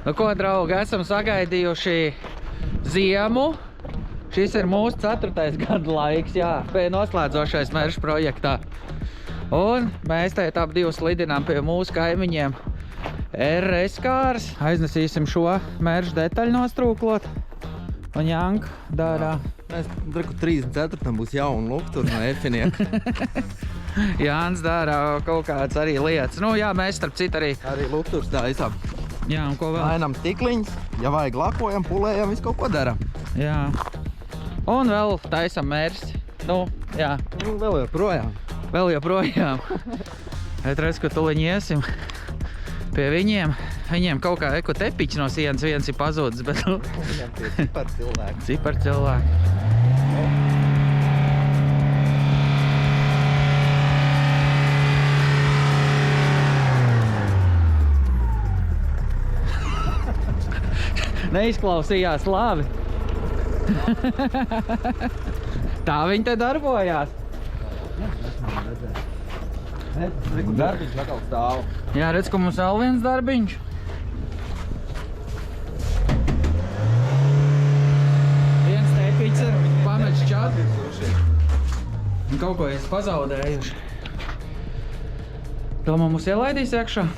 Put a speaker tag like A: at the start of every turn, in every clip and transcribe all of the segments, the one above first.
A: Nu ko, draugi, esam sagaidījuši ziemu. Šis ir mūsu 4. gada laiks, jā, noslēdzošais meža projektā. Un mēs te ap divus lidinām pie mūsu kaimiņiem RS kārs. Aiznesīsim šo meža detaļu nostrūklot. Un Janka dara...
B: Mēs dreku 34. būs jauna luktura no Efinieka.
A: Jānis dara kaut kāds arī lietas. Nu jā, mēs starp citu arī...
B: Arī lukturs taisām.
A: Jā, un ko vēl?
B: Mainām stikliņas, ja vajag lakojam, pulējam, visu kaut ko daram.
A: Jā. Un vēl taisam mērsi. Nu, jā.
B: Nu, vēl joprojām.
A: Vēl joprojām. Et redz, ka tuliņi iesim pie viņiem. Viņiem kaut kā eko tepiķi no sienas viens ir pazūdis, bet nu...
B: Viņam tie cipar cilvēki.
A: Cipar cilvēki. Neizklausījās labi. Tā viņi te darbojās.
B: Darbiņš atkal stāv.
A: Jā, redz, ka mums vēl viens darbiņš. Viens tepiķis ir pamečs čat. Un kaut ko es pazaudējuši. Domā, mums ielaidīs iekšā?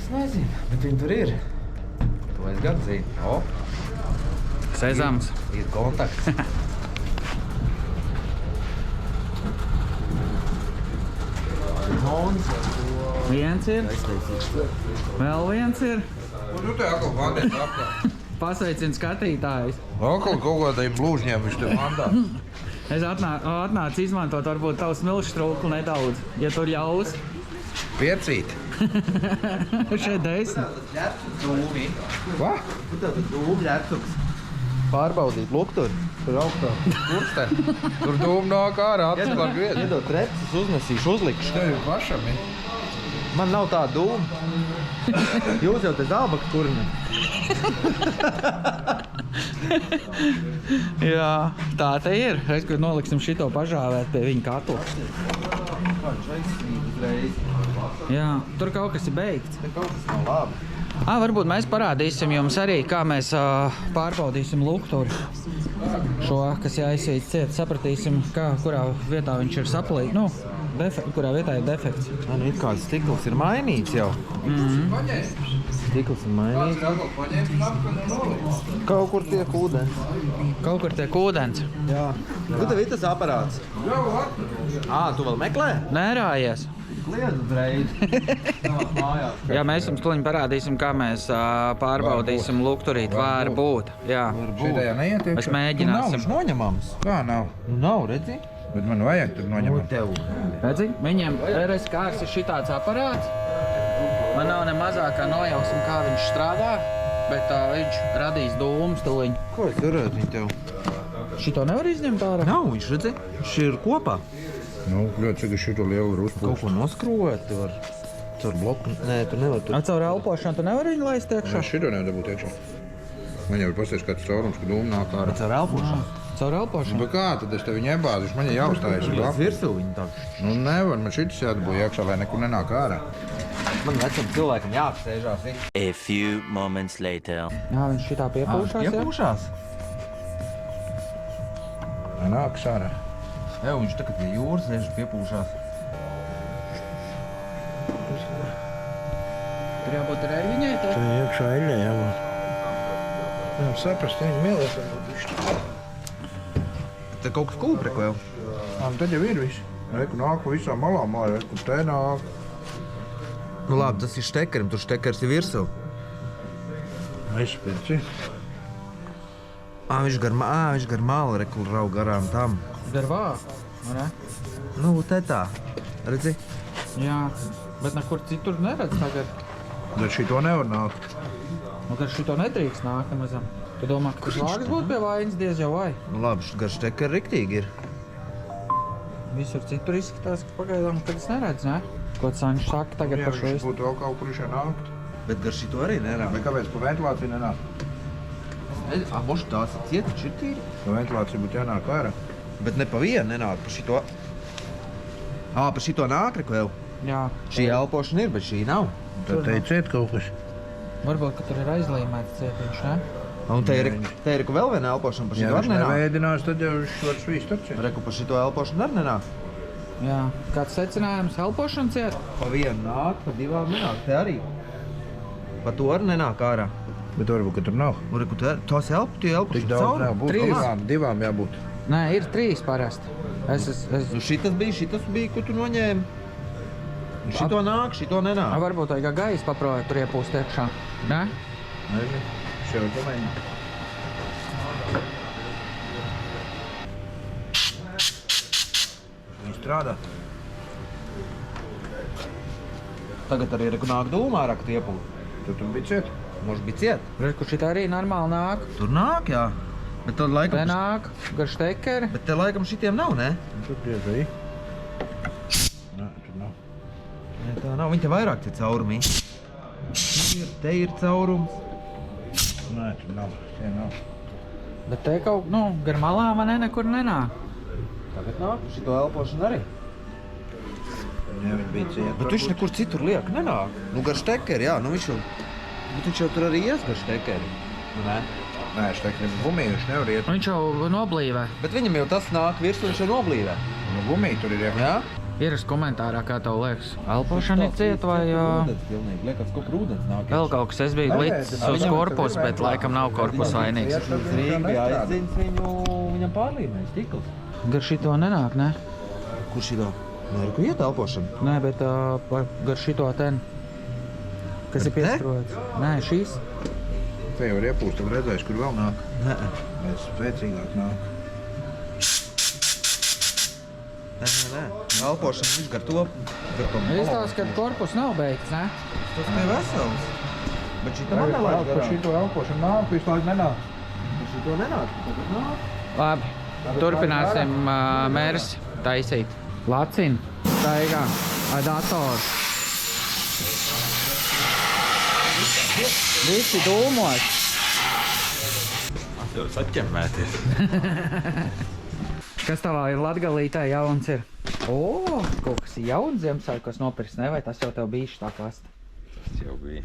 B: Es nezinu, bet viņi tur ir. To es gan zinu. O!
A: Sezams.
B: Ir kontakts.
A: Viens ir. Vēl viens ir.
C: Nu, te atkal vandēt apkārt.
A: Pasveicina skatītājs.
C: Atkal kaut kādiem blūžņiem viņš te vandā.
A: Es atnācu izmantot varbūt tavu smilšu trūklu nedaudz, ja tur ļaus.
C: Piecīt.
A: Šeit 10.
B: Dūmi.
C: Va?
B: Tu tev dūmi ģērtuks. Pārbaudīt lukturi. Tur augstā.
C: Kurš te? Tur dūma nāk ārā, atslāk vietu.
B: Iedot repsis, uznesīšu, uzlikšu.
C: Tev ir pašam, ja?
B: Man nav tā dūma. Jūs jau te zābaka kurni.
A: Jā, tā te ir. Es, kad noliksim šito pažāvēt pie viņa katla. Jā, tur kaut kas ir beigts.
B: Te kaut kas nav labi.
A: Varbūt mēs parādīsim jums arī, kā mēs pārbaudīsim lukturi. Šo, kas jāizsīts ciet, sapratīsim, kurā vietā viņš ir saplīt. Nu, kurā vietā ir defekts.
B: Man it kā stikls ir mainīts jau. Stikls ir mainīts. Kaut kur tiek ūdens.
A: Kaut kur tiek ūdens.
B: Jā. Kur tev ir tas aparāts? Tu vēl meklē?
A: Nērājies.
B: Kliedz uzreiz.
A: Jā, mēs jums tuliņ parādīsim, kā mēs pārbaudīsim lukturīt. Var būt. Jā.
C: Šitā jau neiet iekšā.
A: Mēs mēģināsim.
B: Viņš noņemams.
C: Kā nav?
B: Nu nav, redzi?
C: Bet man vajag tur noņemt.
B: Tev.
A: Redzi, viņiem RS kārs ir šitāds aparāts. Man nav ne mazākā nojausma, kā viņš strādā, bet viņš radīs dūmus tuliņ.
B: Ko es varētu viņu tev?
A: Šito nevar izņemt ārā?
B: Nav, viņš redzi? Viņš ir kopā.
C: Nu, ļoti cik šito lielu var
B: Kaut
C: uzpūst.
B: ko noskrūvēt, tu var caur bloku. Nē, tu nevar tur.
A: Caur elpošanu tu nevar viņu laist iekšā?
C: Es šito nevar dabūt iekšā. Man jau ir pasties kāds caurums, ka dūma nāk ārā.
B: Caur elpošanu.
A: Caur elpošanu?
C: Bet kā tad es tev viņu iebāzīšu? Man jau jāuzstājas.
B: Uz virsū viņu tā.
C: Nu, nevar. Man šitas jādabūj iekšā, lai nekur nenāk ārā.
B: Man vecam cilvēkam jāapsēžās.
D: A few moments later.
A: Jā, viņš šitā piepūšās, jā?
B: Iepūšās.
C: Nāks ārā.
B: Jā, viņš tagad pie jūras liežu piepūšās.
A: Tur jābūt arī viņai te.
C: Tur iekšā eļļā jābūt. Jā, saprast, viņi mīlēs varbūt višķi.
B: Te kaut kas kūpre, ko jau.
C: Tad jau ir viss. Reku nāk pa visām malām ārā, reku te nāk.
B: Nu labi, tas ir štekerim, tur štekers ir virsū.
C: Viss pirci.
B: Viņš gar malu reku raug garām tam.
A: Garvā, vai ne?
B: Nu, te tā. Redzi?
A: Jā, bet nekur citur neredz tagad.
C: Bet šito nevar nākt.
A: Nu, kad šito nedrīkst nākt nemazam. Tu domā, ka tas lāgas būtu pie vainas diez jau vai?
B: Nu labi, gar štekeri riktīgi ir.
A: Visur citur izskatās, ka pagaidām, kad es neredzu, ne? Ko Saņš saka tagad
C: Jā,
A: par šo
C: viņš būtu vēl kaut kur šeit nākt.
B: Bet gar šito arī nerā.
C: Bet kāpēc pa ventilāciju nenāk?
B: Moši tās ir cieti, šī tīri.
C: Pa ventilāciju būtu jānāk ārā.
B: Bet ne pa vienu nenāk, pa šito. Pa šito nāk, reku vēl.
A: Jā.
B: Šī elpošana ir, bet šī nav.
C: Tad teiciet kaut kas.
A: Varbūt, ka tur ir aizlīmēts cietiņš, ne?
B: Un te ir vēl viena elpošana par
C: Ja
B: šito
C: viņš
B: arī nenāk.
C: nevēdinās, tad jau viņš var svīst taču.
B: Reku par šito elpošanu arī nenāk.
A: Jā. Kāds secinājums? Elpošana ciet?
B: Pa vienu nāk, pa divām nenāk. Te arī. Pa to arī nenāk ārā.
C: Bet varbūt, ka tur nav.
B: Un reku, tos
C: Tik
B: elpošana
C: daudz nav būt.
A: Trīs.
C: Divām jābūt.
A: Nē, ir 3 parasti.
B: Nu šitas bija, ko tu noņēmi. Nu šito nāk, šito nenāk.
A: Varbūt vajag gaisa paprojāt tur iepūst iekšā. Ne?
C: Nezinu. Šeit pamēģināt. Viņi strādā.
B: Tagad arī reku nāk dūmā ārā, ka tu iepūt.
C: Tur bija ciet.
B: Može bija ciet.
A: Redz, kur šitā arī normāli nāk.
B: Tur nāk, jā. Bet tad
A: Te
B: laikam,
A: nāk, gar štekeri.
B: bet te laikam šitiem nav, ne?
C: Tur griežēji. Nē, tur nav.
B: Nē, tā nav. Viņi te vairāk te caurumī. Te ir caurums.
C: Nē, tur nav. Tie nav.
A: Bet te kaut, gar malām man nekur nenāk.
B: Tagad nāk, šito elpošanu arī.
C: Jā, viņi bija ciet.
B: Bet viņš nekur citur liek, nenāk. Nu, gar štekeri, jā, nu viņš jau... Bet viņš jau tur arī ies gar štekeri. Nu, ne?
C: Nē, es teiktu, ka bumī viņš nevar iet.
A: Viņš jau noblīvē.
B: Bet viņam jau tas nāk virsū, viņš jau noblīvē.
C: Nu, bumī tur ir iekšā.
B: Jā?
A: Ierakst komentārā, kā tev liekas. Elpošana ir ciet vai
B: Rūdens pilnīgi, liekas, kaut rūdens nāk.
A: vēl kaut kas. Es biju licis uz korpusu, bet laikam nav korpus vainīgs.
B: Uz Rīgu bija aizdziņas viņam pārlīmēs, tikls.
A: Gar šito nenāk, ne?
B: Kur šito? Nē, kur iet elpošana?
A: Nē, bet gar šito ten. Kas ir
B: Gar te?
A: piestrots? Nē, šīs.
C: Te jau var iepūst, tad redzēs, kur vēl nāk.
B: Nē.
C: Bet spēcīgāk nāk.
B: Nē. Elpošana viņš gar to.
A: Izstāst, ka korpus nav beigts, ne?
B: Tas te vesels. Bet šito man nelaiž
C: Par
B: garām.
C: šito elpošanu nāk, visu laiku nenāk.
B: Bet šito nenāk. Tagad nāk.
A: Labi, turpināsim mērsi taisīt. Lacina, staigā, ar datoru. Visi dūmos.
E: Man tev saķemmēties.
A: Kas tavā ir Latgalītē jauns ir? O, kaut kas jauns Ziemassvētkos nopirks, ne? Vai tas jau tev bijuši tā klasta?
E: Tas jau bija.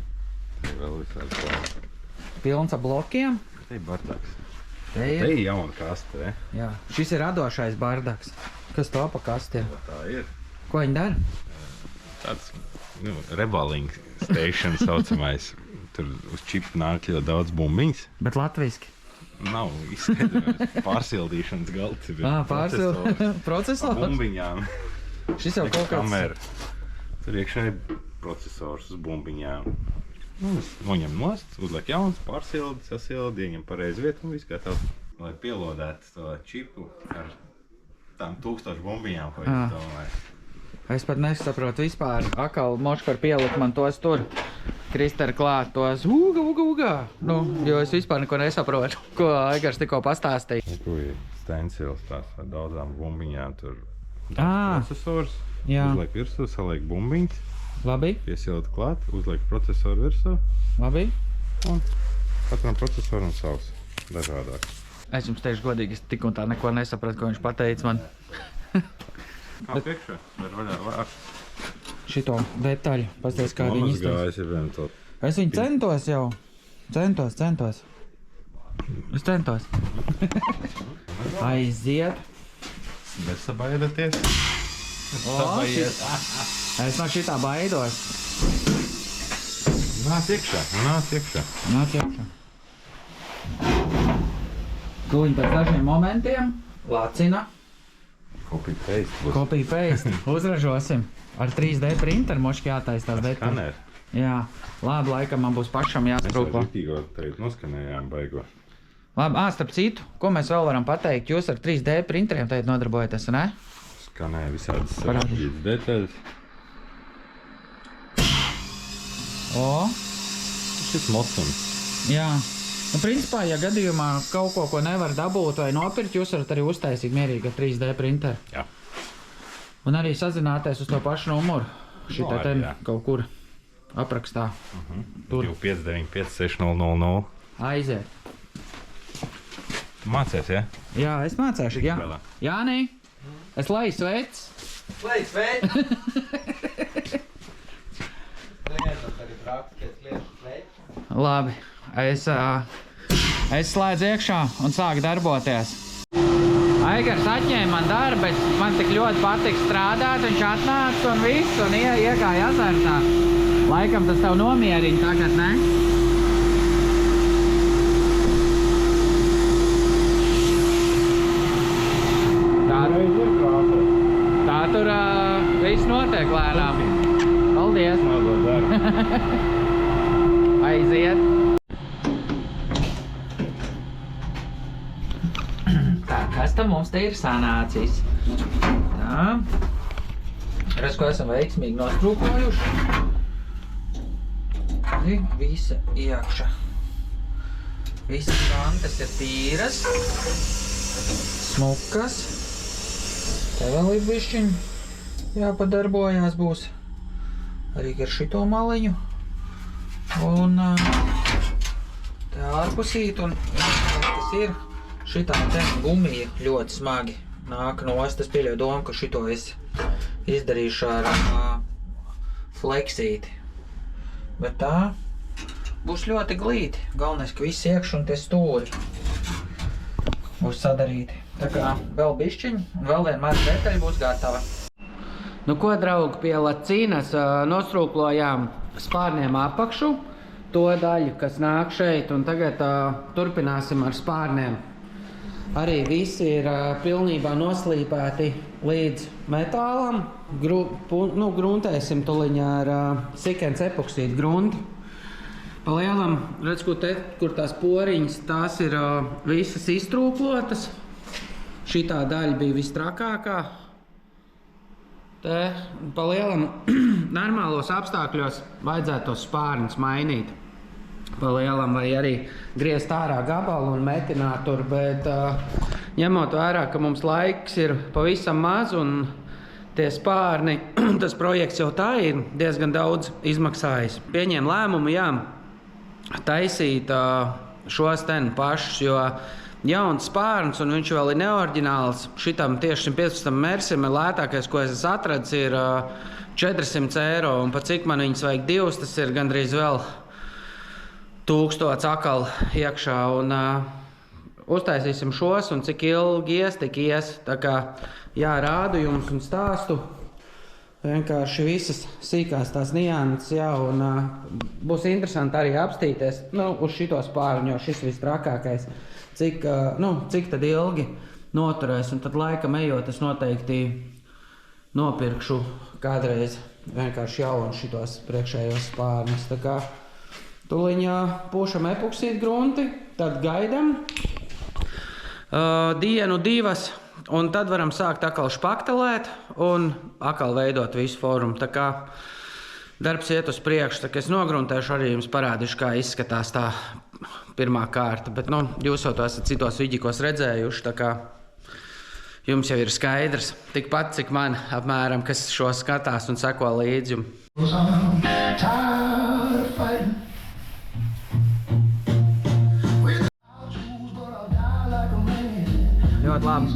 E: Te vēl visādi klāt.
A: Pilns ar blokiem?
E: Te ir bardaks.
A: Te
E: Te
A: ir.
E: ir jauna kaste, ne?
A: Jā, šis ir radošais bardaks. Kas to pa kastiem?
E: Tā ir.
A: Ko viņi dara?
E: Tāds, reballing station saucamais. Tur uz čipa nāk jau daudz bumbiņas.
A: Bet latviski.
E: Nav izskaidrojums. Pārsildīšanas galds ir
A: Procesors?
E: bumbiņām.
A: Šis jau kaut kāds.
E: Kamera. Tur iekšā ir procesors uz bumbiņām. Noņem nost, uzliek jauns, pārsildi, sasildi, ieņem pareizi vietu un viss gatavs. Lai pielodētu to čipu ar tām 1000 bumbiņām, ko es domāju.
A: Es pat nesaprotu vispār. Akal moškar pielikt man tos tur. Kristeri klāt tos uga. Nu, jo es vispār neko nesaprotu, ko Aigars tikko pastāstīja.
E: Tur ir stencils tās ar daudzām bumbiņām. Tur
A: Ā,
E: procesors,
A: jā.
E: uzliek virsū, saliek bumbiņas,
A: Labi,
E: piesilt klāt, uzliek procesoru virsū.
A: labi.
E: Katram procesoram savs dažādāk.
A: Es jums teikšu godīgi, es tik un tā neko nesapratu, ko viņš pateica man.
E: Kā priekšā? Var vaļā vārds.
A: Šito detaļu. Pasties, kā viņi izteica.
E: Gājis ir vien to.
A: Es viņu centos jau. Centos. Es centos. Aiziet.
E: Nesabaidaties.
A: O, es no šitā baidos.
E: Nāc iekšā.
A: Nāk iekšā. Tūliņ pēc dažiem momentiem lacina,
E: Copy paste. Būs
A: copy paste, uzražosim. Ar 3D printeru moški jātais tās detaļas.
E: skaner.
A: Jā, labi, laikam man būs pašam
E: Mēs jau
A: jāsprūko.
E: žitīgo tagad noskanējām baigo.
A: Labi, starp citu, ko mēs vēl varam pateikt, jūs ar 3D printeriem tagad nodarbojaties, ne?
E: Skanēja visādas
A: Parādi.
E: sarežģītas detaļas.
A: O,
E: Šis mocums.
A: jā. Nu, principā, ja gadījumā kaut ko nevar dabūt vai nopirkt, jūs varat arī uztaisīt mierīgi ar 3D printeru.
E: Jā.
A: Un arī sazināties uz to pašu numuru. Šitā
E: arī,
A: ten
E: jā.
A: kaut kur aprakstā. Tur
E: 259 56000.
A: aiziet.
E: Mācies, ja?
A: Jā, es mācēšu, jā.
E: Vēl.
A: Jānī, es lai sveic.
B: Sveic! Klientam tagad raksta, ka es liešu sveic.
A: Labi, es slēdzu iekšā un sāku darboties. Aigars atņēma man darbu, bet man tik ļoti patīk strādāt, viņš atnāca un viss, un iegāja azartā. Laikam tas tev nomierina tagad, ne? Tā tur viss notiek lēnām. Paldies! Aiziet! Tā, kas tam mums te ir sanācis? Tā. Redz, ko esam veiksmīgi nostrūkojuši. Visa iekšā. Visas kantes ir tīras. Smukas. Te vēl ir bišķiņ jāpadarbojās būs. Arī ar šito maliņu. Un te ārpusīt un kas ir šitā te gumija ļoti smagi nāk nost. Es pieļauju domu, ka šito es izdarīšu ar fleksīti. Bet tā būs ļoti glīti. Galvenais, ka viss iekš un tie stūri būs sadarīti. Tā kā vēl bišķiņ un vēl vienmēr detaļa būs gatava. Nu ko, draugi, pie lacīnas nostrūklojām spārniem apakšu, to daļu, kas nāk šeit, un tagad turpināsim ar spārniem. Arī visi ir pilnībā noslīpēti līdz metālam. Gruntēsim tuliņā ar sikens epoksīdu grunti. Pa lielam, redz, kur tās poriņas, tās ir visas iztrūklotas. Šitā daļa bija vistrakākā. Te pa lielam normālos apstākļos vajadzētu tos spārņus mainīt. Pa lielam vai arī griezt ārā gabalu un metināt tur, bet ņemot vērā, ka mums laiks ir pavisam maz un tie spārni, tas projekts jau tā ir diezgan daudz izmaksājis. Pieņēma lēmumu, taisīt šos ten pašus, jo jauns spārns un viņš vēl ir neoriģināls. Šitam tieši 115 Mersim lētākais, ko es atradis, ir 400 eiro, un pat cik man viņas vajag divas, tas ir gandrīz vēl 1000 akal iekšā, un uztaisīsim šos, un cik ilgi ies, tik ies. Tā kā rādu jums un stāstu. Vienkārši visas sīkās tās nianses, un būs interesanti arī apstīties uz šito spārņu, jo šis viss trakākais, cik tad ilgi noturēs, un tad laikam ejot, es noteikti nopirkšu kādreiz vienkārši jaunu šitos priekšējos spārņus. Tā kā tuliņā pūšam epoksīdu grunti, tad gaidam dienu, divas, un tad varam sākt atkal špaktelēt un atkal veidot visu formu. Tā kā darbs iet uz priekšu, tā kā es nogruntēšu arī jums parādīšu, kā izskatās tā pirmā kārta. Bet, jūs jau to esat citos vidikos redzējuši, tā kā jums jau ir skaidrs. Tikpat, cik man apmēram, kas šo skatās un seko līdzi. Ļoti labi.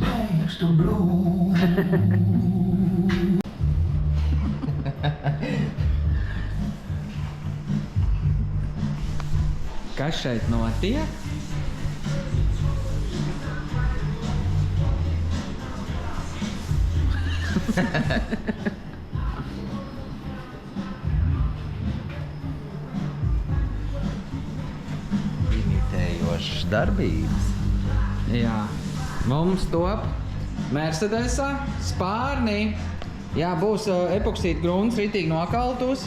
A: Kas šeit notiek?
B: Imitējošas darbības.
A: Jā. Mums top Mercedesā spārnī. Jā, būs epoksīda grunts ritīgi nokaltus.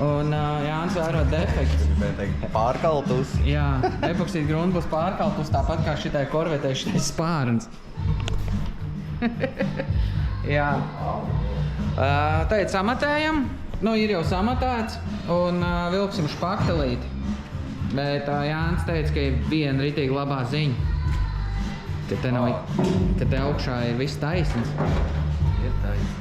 A: Un Jānis vēro defekts.
B: Pārkaltus.
A: Jā, epoksīda grunts būs pārkaltus, tāpat kā šitai korvetei šitais spārns. Jā. Tagad samatējam. Ir jau samatēts un vilksim špaktelīti. Bet Jānis teica, ka ir viena ritīgi labā ziņa. Ka te augšā ir viss taisns.
B: Ir taisns.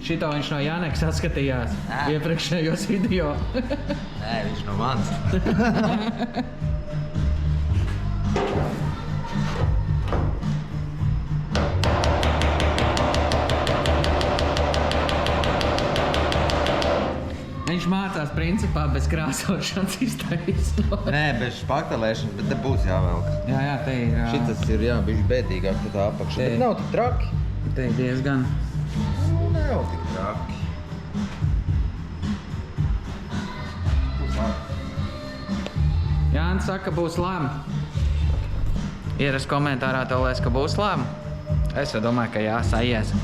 A: Šito viņš no Janeks atskatījās iepriekšējos video.
B: Nē, viņš no mans.
A: Viņš mācās principā bez krāsošanas iztaisnot.
B: Nē, bez špaktelēšanas, bet te būs jāvelk.
A: Jā, te ir.
B: Šitas ir, jā, bišķi bēdīgāk te tā apakša.
A: Te.
B: Bet nav tik traki.
A: Te ir diezgan.
B: Nav tik traki. Būs labi.
A: Jānis saka, būs lēma. Ieras komentārā tev liekas, ka būs lēma. Es jau domāju, ka jā, sajies.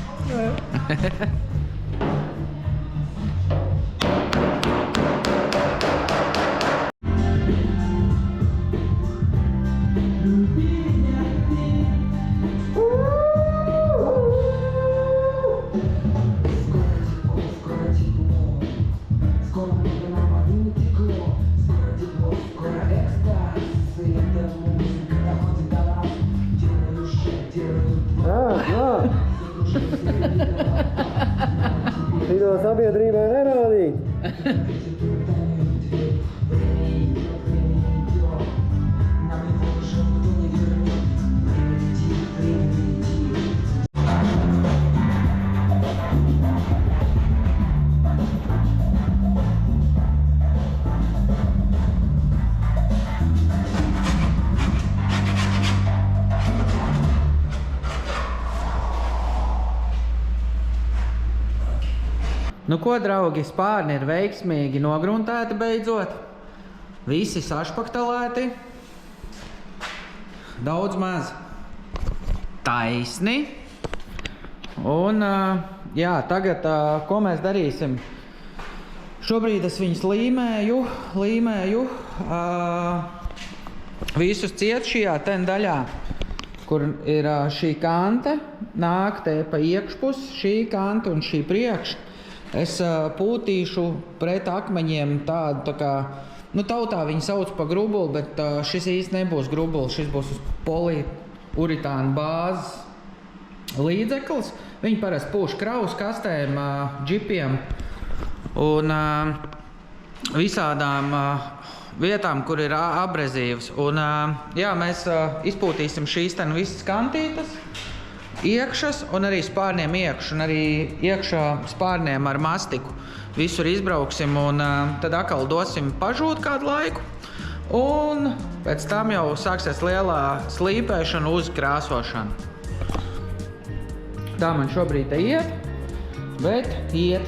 C: Šito sabiedrībai nerādīt.
A: Nu ko, draugi, spārni ir veiksmīgi nogruntēti beidzot. Visi sašpaktelēti. Daudz maz taisni. Un, jā, tagad, ko mēs darīsim? Šobrīd es viņus līmēju. Visus ciet šajā ten daļā, kur ir šī kante, nāk te pa iekšpus, šī kante un šī priekš. Es pūtīšu pret akmeņiem tādu tā kā, nu tautā viņi sauc pa grubuli, bet šis īsti nebūs grubuli, šis būs uz poliuritāna bāzes līdzeklis. Viņi parasti pūš kravas kastēm, džipiem un visādām vietām, kur ir abrezīvs. Un jā, mēs izpūtīsim šīs ten visas kantītes. Iekšas un arī spārniem iekš, un arī iekšā spārniem ar mastiku. Visur izbrauksim un tad atkal dosim pažūt kādu laiku. Un pēc tam jau sāksies lielā slīpēšana uz krāsošanu. Tā man šobrīd te iet, bet iet.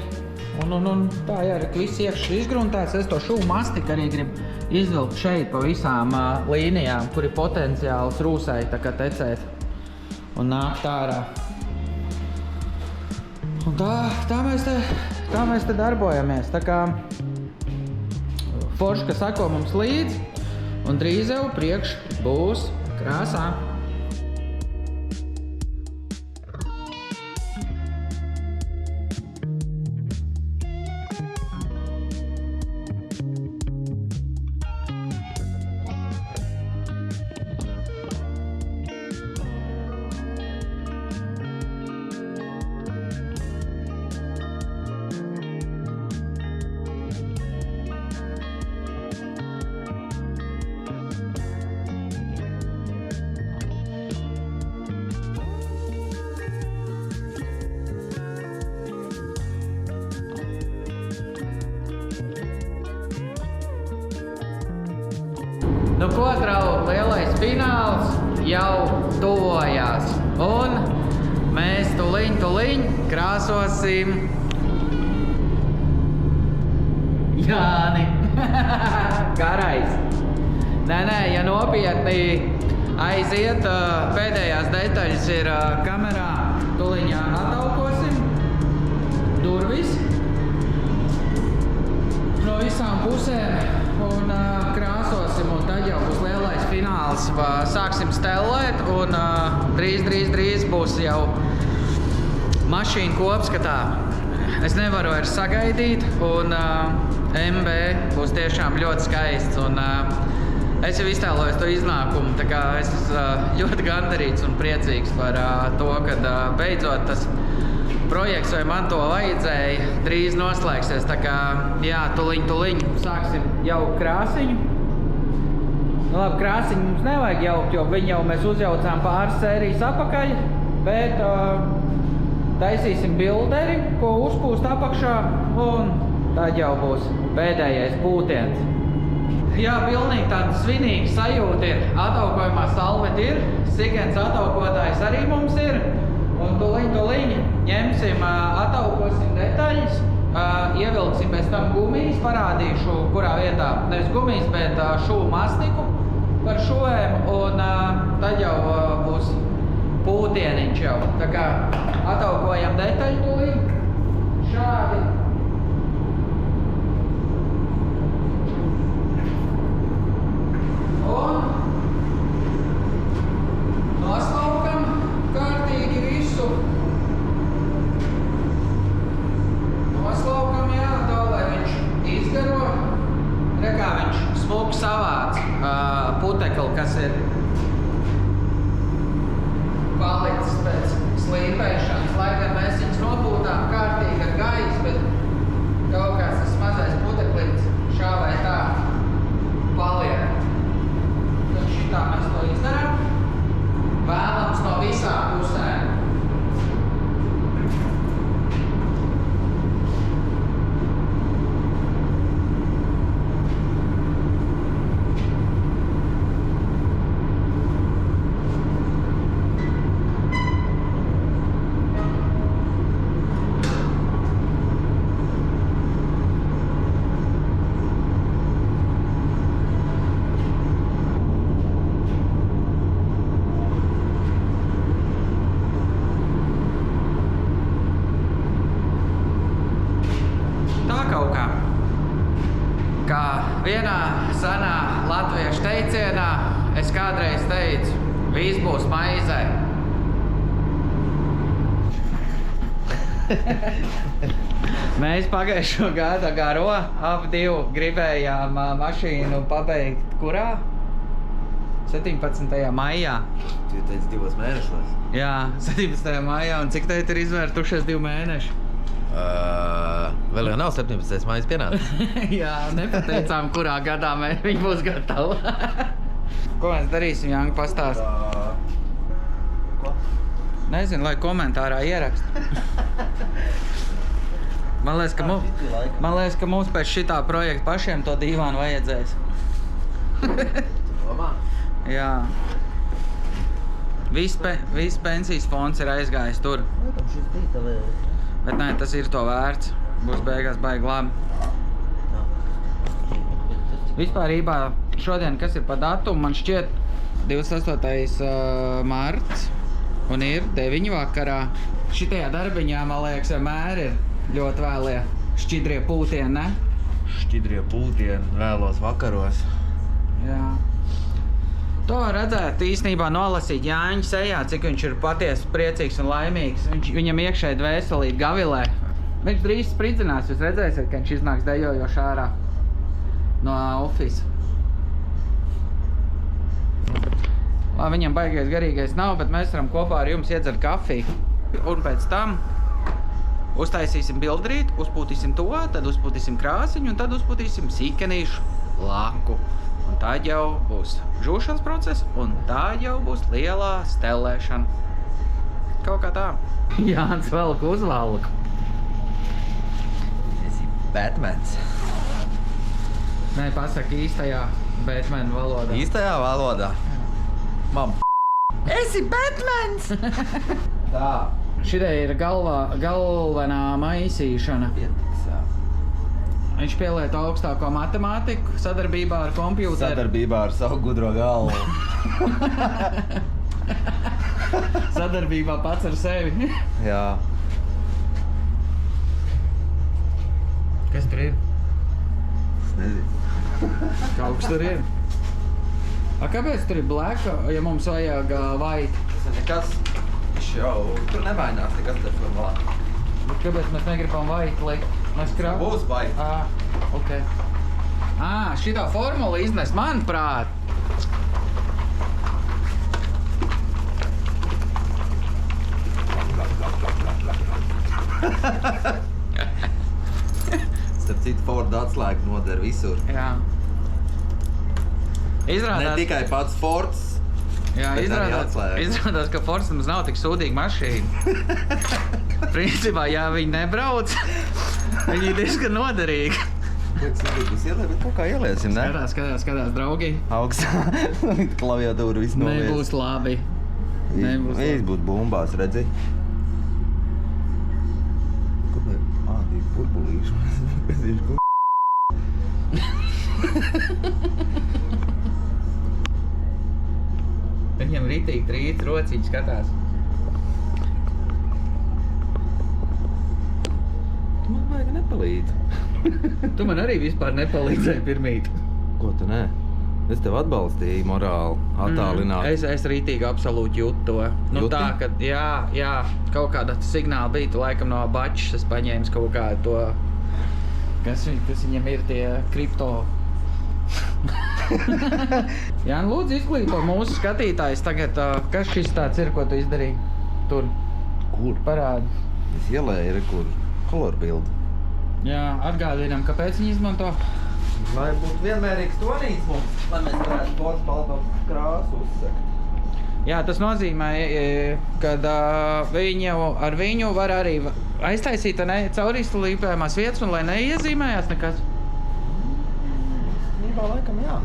A: Un tā jā, ka viss iekšs izgruntēts. Es to šūmu mastiku arī gribu izvilkt šeit pa visām līnijām, kur ir potenciāls rūsai tā kā tecēt. Un nākt ārā. Un tā mēs te darbojamies. Tā kā forši, ka sako mums līdzi, un drīz jau priekš būs krāsā. Nu ko, draugi, lielais fināls jau tuvojās. Un mēs tuliņ krāsosim Jāni. Garais. Nē, ja nopietni aiziet, pēdējās detaļas ir kamerā. Tuliņ attaukosim durvis no visām pusēm. Un krāsosim, un tad jau būs lielais fināls. Sāksim stelēt, un drīz būs jau mašīna kopskatā. Es nevaru vairs sagaidīt, un MB būs tiešām ļoti skaists. Un, es jau iztēlojos to iznākumu, tā kā es ļoti gandarīts un priecīgs par to, kad beidzot tas projekts, vai man to vajadzēja, drīz noslēgsies. Tā kā, jā, tuliņ sāksim jaukt krāsiņu. Nu, labi, krāsiņu mums nevajag jaukt, jo viņu jau mēs uzjaucām pāris sērijas apakaļ, bet taisīsim bilderi, ko uzpūst apakšā, un tad jau būs pēdējais pūtiens. Jā, pilnīgi tāda svinīga sajūta ir. Ataukojumā salvet ir, Sigens ataukotājs arī mums ir. Un tuliņ ņemsim, ataukosim detaļas, ievilksim pēc tam gumijas, parādīšu, kurā vietā, nevis gumijas, bet šūmu mastiku par šovēm, un tad jau būs pūtieniņš jau. Tā kā ataukojam detaļu tuliņ, šādi. Un noslaukam kārtīgi visu. Noslaukam, jā, tā, lai viņš izgaro. Re kā viņš smuki savāc putekli, kas ir palicis pēc slīpēšanas. Lai gan mēs viņus nopūtām kārtīgi ar gaisu, bet kaut kāds tas mazais puteklīts šā vai tā paliek. Tad šitā mēs to izdarām. Vēlams no visām pusēm. Vienā senā latviešu teicienā es kādreiz teicu, viss būs maizē. Mēs pagājušo gadu garo ap divu gribējām mašīnu pabeigt kurā? 17. maijā.
B: Tu teici 2 mēnešos?
A: Jā, 17. maijā, un cik teikt ir izvērtušies 2 mēneši?
B: Vēl jau nav 17. maijas pienācis.
A: Jā, nepateicām, kurā gadā viņi būs gatavi. Ko mēs darīsim, Jānga, pastāst?
B: Ko?
A: Nezinu, lai komentārā ieraksta. Man liekas, ka mums pēc šitā projekta pašiem to dīvānu vajadzēs.
B: Domā?
A: Jā. Viss pensijas fonds ir aizgājis tur. Bet nē, tas ir to vērts. Būs beigās baigi labi. Vispārībā šodien, kas ir pa datumu, man šķiet 28. marts un ir 9 vakarā. Šitajā darbiņā, man liekas, vienmēr ir ļoti vēlie šķidrie pūtieni, ne?
B: Šķidrie pūtieni vēlos vakaros.
A: Jā. To var redzēt, īstenībā nolasīt Jāņa sejā, cik viņš ir patiesi priecīgs un laimīgs. Viņam iekšēji dvēselīt gavilē. Viņš drīz spridzinās, jūs redzēsiet, ka viņš iznāks dejojoši ārā no ofisa. Lai viņam baigais garīgais nav, bet mēs varam kopā ar jums iedzert kafiju. Un pēc tam uztaisīsim bildrīt, uzpūtīsim to, tad uzpūtīsim krāsiņu un tad uzpūtīsim sīkenīšu laku. Un tā jau būs žūšanas process, un tā jau būs lielā stelēšana. Kaut kā tā. Jānis velk uzvalku.
B: Esi Batmans.
A: Nē, pasaka īstajā Batman valodā.
B: Īstajā valodā? Mam, esi Batmans! Tā.
A: Šitai ir galvenā maisīšana.
B: Pietiks.
A: Viņš pielieto augstāko matemātiku sadarbībā ar kompjūteru.
B: Sadarbībā ar savu gudro galvu.
A: Sadarbībā pats ar sevi.
B: Jā.
A: Kas tur ir?
B: Es nezinu.
A: Kaut kas tur ir. A, kāpēc tur ir black, ja mums vajag white?
B: Tas ir nekas. Viņš jau tur nevainās nekas te formulā.
A: Bet kāpēc mēs negribam white likt? Mēs
B: Būs white.
A: Ok. Šitā formula iznes manuprāt.
B: Starp citu, Ford atslēga noder visur.
A: Jā.
B: Ne
A: Izrādās,
B: tikai pats Fords,
A: Jā,
B: Bet arī atslēga.
A: izrādās, ka Fords mums nav tik sūdīga mašīna. Principā, ja viņi nebrauc, viņi ir diezgan noderīgi.
B: Būs ielē, bet kaut kā ieliesim, ne?
A: Skatās, draugi.
B: Augstā klaviatūra viss novies.
A: Nebūs labi.
B: Viss būs bumbās, redzi? Kur vai? Tī burbulīši. Kas viņš kur?
A: Viņam ritīgi trīt rociņi skatās.
B: Tu man vajag nepalīdz.
A: Tu man arī vispār nepalīdzēji pirmīt.
B: Ko tu nē? Es tev atbalstīju morāli, attālināt.
A: Es ritīgi absolūti jūtu to. Nu
B: Jūti?
A: tā, ka jā, kaut kāda signāla bija, tu laikam no bačas es paņēmu kaut kādu to, kas viņam ir tie kripto. Jā, nu lūdzu izglīto mūsu skatītājs tagad, kas šis tāds ir, ko tu izdarīji? Tur.
B: Kur?
A: Parādi.
B: Es ielēju, ir kur kolorbildi.
A: Jā, atgādinām, kāpēc viņi izmanto.
B: Lai būtu vienmērīgs tonīts mums, lai mēs varētu sports balto krāsu uzsekt.
A: Jā, tas nozīmē, kad ar viņu var arī aiztaisīt caur izlīpējumās vietas un lai neiezīmējās nekas.
B: Nībā laikam jā.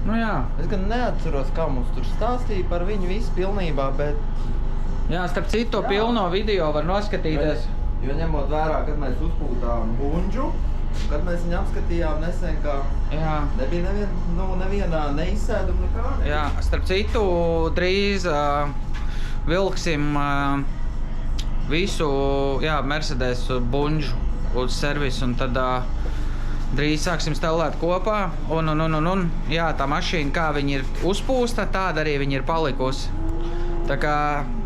A: Nu jā.
B: Es gan neatceros, kā mums tur stāstīja par viņu visu pilnībā, bet...
A: Jā, starp citu to pilno video var noskatīties.
B: Jo ņemot vērā, kad mēs uzpūtām buņģu, kad mēs viņu apskatījām nesen, ka
A: Jā.
B: nebija nevienā neizsēduma nekā.
A: Jā, starp citu drīz vilksim visu Mercedes buņģu uz servisu un tad drīz sāksim stelēt kopā un jā, tā mašīna, kā viņa ir uzpūsta, tāda arī viņa ir palikusi. Tā kā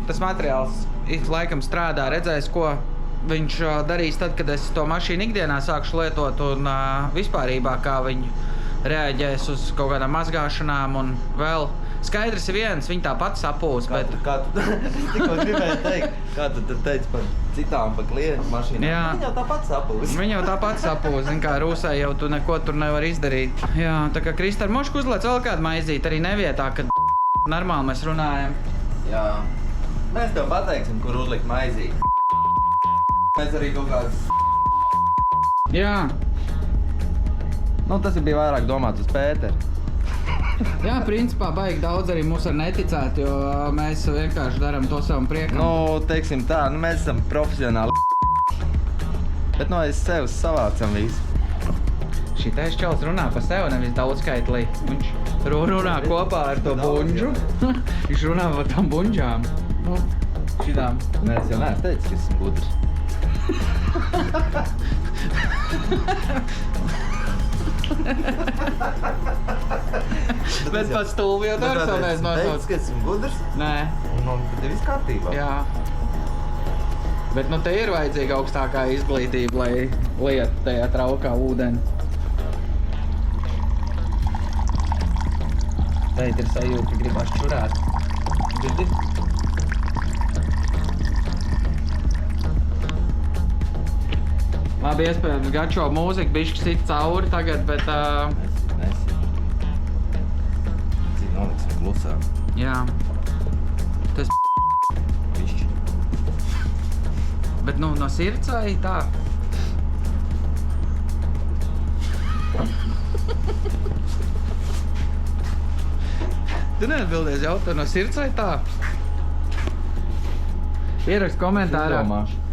A: tas materiāls laikam strādā, redzēs, ko viņš darīs tad, kad es to mašīnu ikdienā sākšu lietot un vispārībā, kā viņi reaģēs uz kaut kādām mazgāšanām un vēl. Skaidrs ir viens, viņi tāpat sapūs, bet...
B: Kā tu tikko gribēji teikt, kā tu tad teici par citām, par klientu mašīnām?
A: Jā.
B: Viņi jau tāpat sapūs.
A: Viņi jau tāpat sapūs, zin kā Rūsai jau tu neko tur nevar izdarīt. Jā, tā kā Kristār, mošku uzliec vēl kādu maizīt, arī nevietā, kad normāli mēs runājam.
B: Jā. Mēs tev pateiksim, kur uzlikt maizīt. Mēs arī kaut kādas...
A: Jā.
B: Nu, tas bija vairāk domāts uz Pēteru.
A: Jā, principā baigi daudz arī mūs var neticēt, jo mēs vienkārši darām to savam priekam.
B: Nu, teiksim tā, mēs esam profesionāli. Bet no es sev savācam visu.
A: Šitais čels runā pa sev, nevis daudzskaitlī. Viņš runā kopā ar to buņģu. Viņš runā par tām buņģām. Nu, šitām.
B: Nē, es jau neesmu teicis, ka esmu gudrs.
A: Bet pats stulbi jau personēs nosauc.
B: Teicis, ka esmu gudrs?
A: Nē.
B: Un tad ir viss kārtībā.
A: Jā. Bet nu te ir vajadzīga augstākā izglītība, lai lietu tajā traukā ūdeni. Teit ir sajūta, ka gribas čurāt. Girdi? Labi, iespējams, gačo mūziku bišķi sit cauri tagad, bet...
B: Nesi. Cik noliksim klusām.
A: Jā. Tas
B: Bišķi.
A: Bet nu no sirds vai tā? Tu neatbildies jautājumu no sirds vai tā? Ierakst komentārā.
B: Izdomāšu.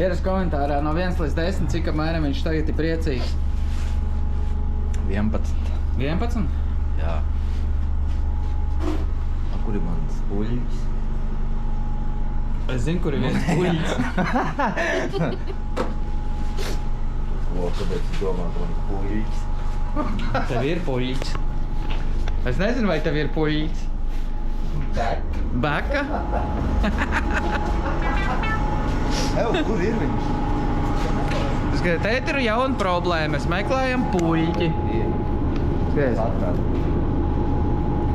A: Ierakst komentārā no 1 līdz 10, cik apmēram viņš tagad ir priecīgs.
B: 11.
A: 11?
B: Jā. Kur ir mans puļķis?
A: Es zinu, kur ir viens puļķis.
B: O, kāpēc es domāju, ka man ir puļķis?
A: Tev ir puļķis. Es nezinu, vai tev ir puļķis. Beka?
B: Ev, kur ir viņš?
A: Tēt ir jauna problēma, mēs meklējam puļķi.
B: Ir.
A: Skaties.
B: Atrād.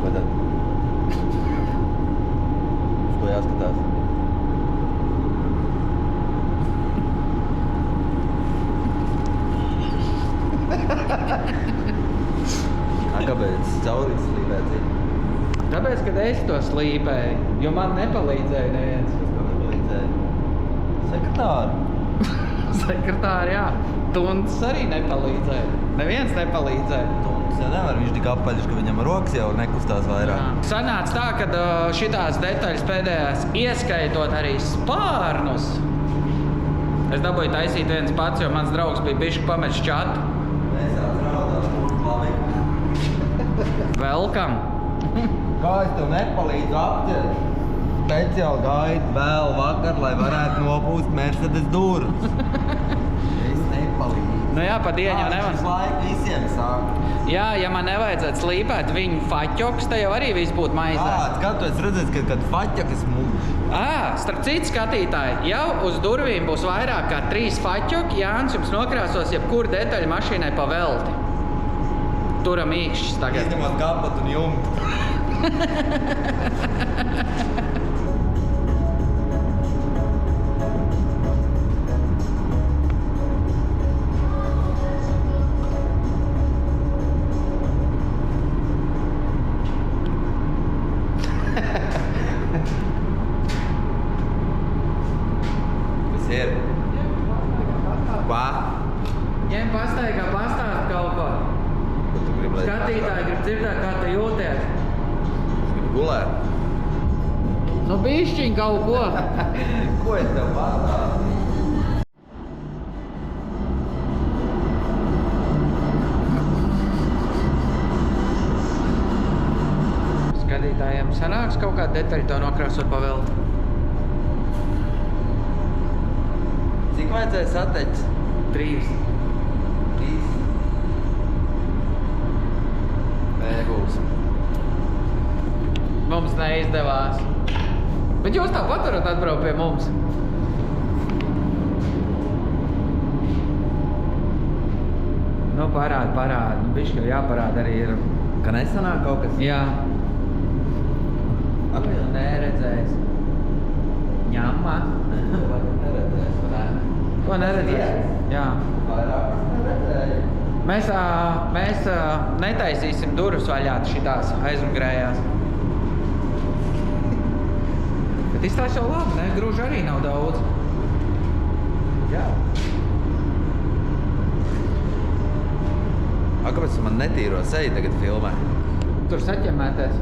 B: Ko tad? Uz ko jāskatās? Kāpēc caurīs slīpēt ir?
A: Tāpēc, kad es to slīpēju, jo man nepalīdzēja neviens.
B: Tas tev nepalīdzēja. Sekretāri.
A: Sekretāri, jā. Tunds arī nepalīdzēja. Neviens nepalīdzēja.
B: Tunds jau nevar, viņš tik apaļš, ka viņam rokas jau nekustās vairāk.
A: Sanāca tā, ka šitās detaļas pēdējās, ieskaitot arī spārnus, es dabūju taisīt viens pats, jo mans draugs bija bišķi pametis čatu.
B: Mēs atraudām, labi.
A: Welcome!
B: Kā es tev nepalīdzu apķert? Speciāli gaidu vēl vakar, lai varētu nopūst Mercedes durvis. Es nepalīdzu.
A: Nu jā, pa dienu jau nevar.
B: Šis laika visiem sāk.
A: Jā, ja man nevajadzētu slīpēt viņu faķoks, tad jau arī viss būtu maizē.
B: Kā tu esi redzējis, kad faķakas mūž?
A: Starp citu skatītāji, jau uz durvīm būs vairāk kā 3 faķoki. Jānis jums nokrāsos jebkuru detaļu mašīnai pa velti. Turam īkšķis tagad.
B: Izņemot kapotu un jumtu. Kas ir? Ko?
A: Ņem pastaigā, pastāst kaut ko.
B: Ko tu gribi, lai
A: Skatītāji grib dzirdēt, kā tu jūties.
B: gribi gulēt?
A: Nu bišķiņ kaut ko.
B: Ko es tev pastāstīju?
A: Skatītājiem sanāks kaut kāda detaļa to nokrāsot pa velti.
B: Cik vajadzēja sateķis?
A: 3.
B: 3. Nebūs.
A: Mums neizdevās. Bet jūs tā paturat atbraukt pie mums. Nu, parād. Nu, bišķi jau jāparāda arī ir.
B: Ka nesanāk kaut kas?
A: Jā.
B: Atpakaļ.
A: Neredzējis. Ņemma.
B: Neredzēs, vai ne?
A: Ko neredzēs? Jā.
B: Vairāk es neredzēju.
A: Mēs netaisīsim durvis vaļā šitās aizmugurējās. Bet izstāsta jau labi, ne? Grūži arī nav daudz.
B: Jā. Kāpēc tu man netīro seju tagad filmē?
A: Tur saķemēties.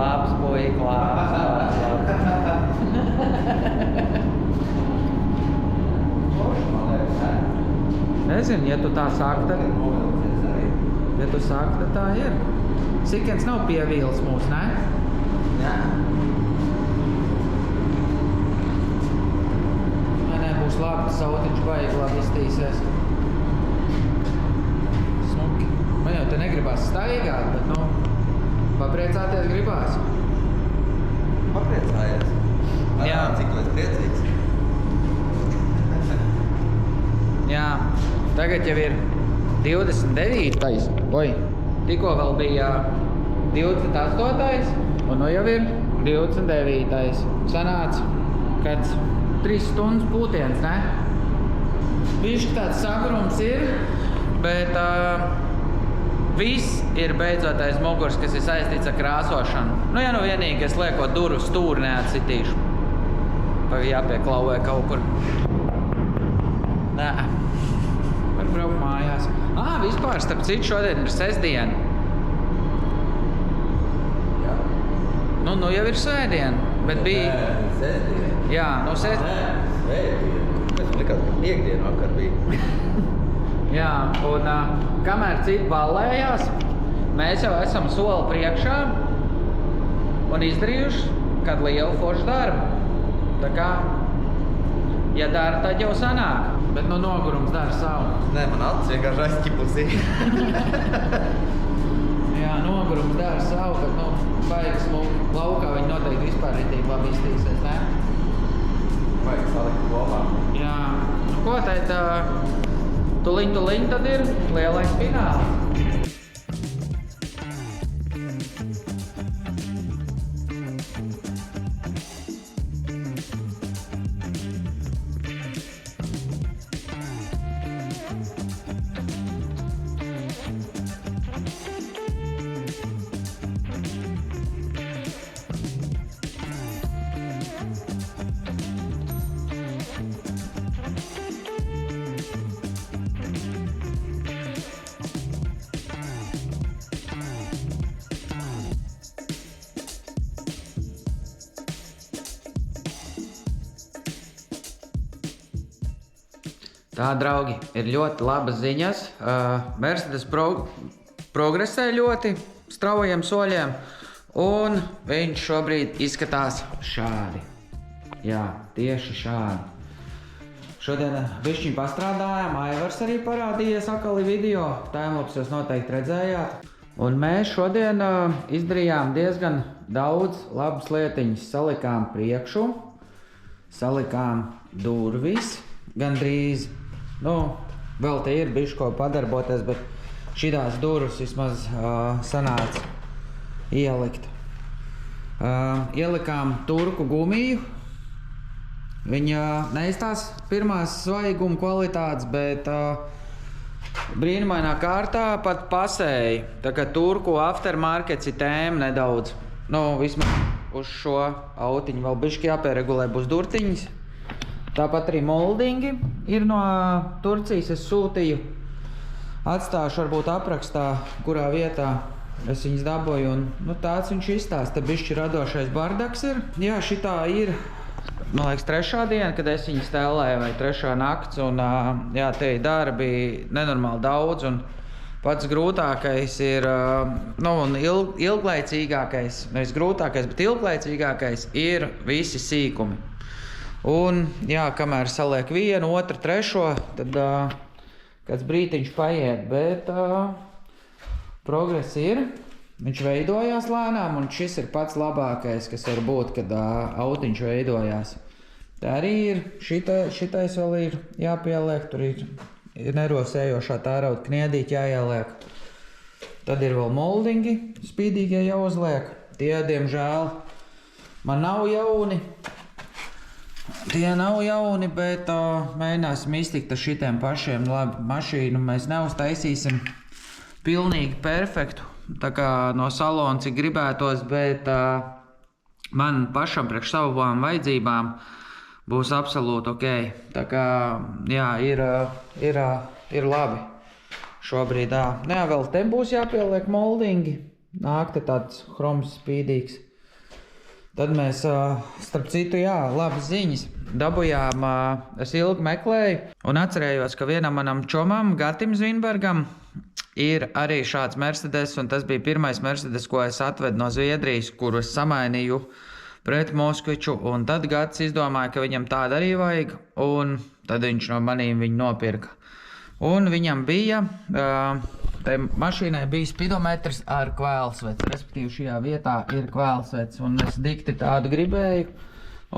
A: Labs puika, labs. Nezinu, ja tu tā sāki, tad... Ja tu sāki, tad tā ir. Sikens nav pievīls mūs, ne?
B: Jā.
A: Nē, būs labi, sautiņš baigi labi iztīsies. Smuki. Man jau te negribās staigāt, bet, nu, papriecāties gribās.
B: Papriecājies.
A: Jā.
B: Cik tu esi priecīgs?
A: Jā, tagad jau ir 29. Oi, tikko vēl bija 28. Un nu jau ir 29. Sanāca kāds 3 stundas pūtiens, ne? Bišķi tāds sagrums ir, bet viss ir beidzot aiz muguras, kas ir saistīts ar krāsošanu. Nu, ja nu vienīgi es liekot durvis stūri neatsitīšu. Vai jāpieklauvē kaut kur. Nē. Var braukt mājās. Vispār, starp citu, šodien ir sestdiena.
B: Jā.
A: Nu jau ir svētdiena, bet bija...
B: Nē, sestdiena.
A: Jā, nu sestdiena.
B: Nē, svētdiena. Kas man likās, ka piekdiena vakar bija?
A: Jā, un kamēr citi ballējās, mēs jau esam soli priekšā un izdarījuši kādu lielu foršu darbu. Tā kā, ja dara, tad jau sanāk, bet nu nogurums dara savu.
B: Nē, man acis vienkārši aizķipusī.
A: Jā, nogurums dara savu, bet nu baigas lūk, laukā viņi noteikti vispār ritīgi labi iztīsies, ne?
B: Vajag salikt kopā.
A: Jā, nu ko tad, tuliņ tad ir lielais fināls. Tā, draugi, ir ļoti labas ziņas. Mercedes progresē ļoti straujiem soļiem, un viņš šobrīd izskatās šādi. Jā, tieši šādi. Šodien bišķiņ pastrādājām, Aivars arī parādījies akali video, timelapse jūs noteikti redzējāt. Un mēs šodien izdarījām diezgan daudz labas lietiņas. Salikām priekšu, salikām durvis, gandrīz. Vēl te ir bišķi ko padarboties, bet šitās durvis vismaz sanāca ielikt. Ielikām turku gumiju. Viņa neizstās pirmās svaiguma kvalitātes, bet brīnumainā kārtā pat pasēja. Tā kā turku aftermarkets ir tēma nedaudz. Vismaz uz šo autiņu vēl bišķi jāpieregulē būs durtiņas. Tāpat arī moldingi ir no Turcijas. Es sūtīju, atstāšu varbūt aprakstā, kurā vietā es viņas dabūju. Un tāds viņš izstāsta. Te bišķi radošais bardaks ir. Jā, šitā ir, man liekas, 3. diena, kad es viņas tēlēju, vai 3. nakts. Un jā, te ir darbi nenormāli daudz. Un pats grūtākais ir, un ilglaicīgākais, nevis grūtākais, bet ilglaicīgākais ir visi sīkumi. Un, jā, kamēr saliek 1, 2, 3, tad kāds brītiņš paiet, bet progress ir. Viņš veidojās lēnām, un šis ir pats labākais, kas var būt, kad autiņš veidojās. Tā arī ir, šitais vēl ir jāpieliek, tur ir nerosējošā tērauda kniedīt jāieliek. Tad ir vēl moldingi, spīdīgie jāuzliek. Tie, diemžēl, man nav jauni. Bet mēģināsim iztikt ar šitiem pašiem. Labi, mašīnu mēs neuztaisīsim pilnīgi perfektu, tā kā no salona cik gribētos, bet man pašam priekš savām vajadzībām būs absolūti ok. Tā kā, jā, ir labi šobrīd. Jā, vēl te būs jāpieliek moldingi. Nāk te tāds chroms spīdīgs. Tad mēs, starp citu, jā, labas ziņas. Dabujām, es ilgi meklēju un atcerējos, ka vienam manam čomam, Gatim Zvinbergam, ir arī šāds Mercedes, un tas bija pirmais Mercedes, ko es atvedu no Zviedrijas, kuru es samainīju pret Moskviču, un tad Gats izdomāja, ka viņam tāda arī vajag, un tad viņš no manīm viņu nopirka. Un viņam bija, tai mašīnai bija spidometrs ar kvēlsveci, respektīvi šajā vietā ir kvēlsveci, un es dikti tādu gribēju,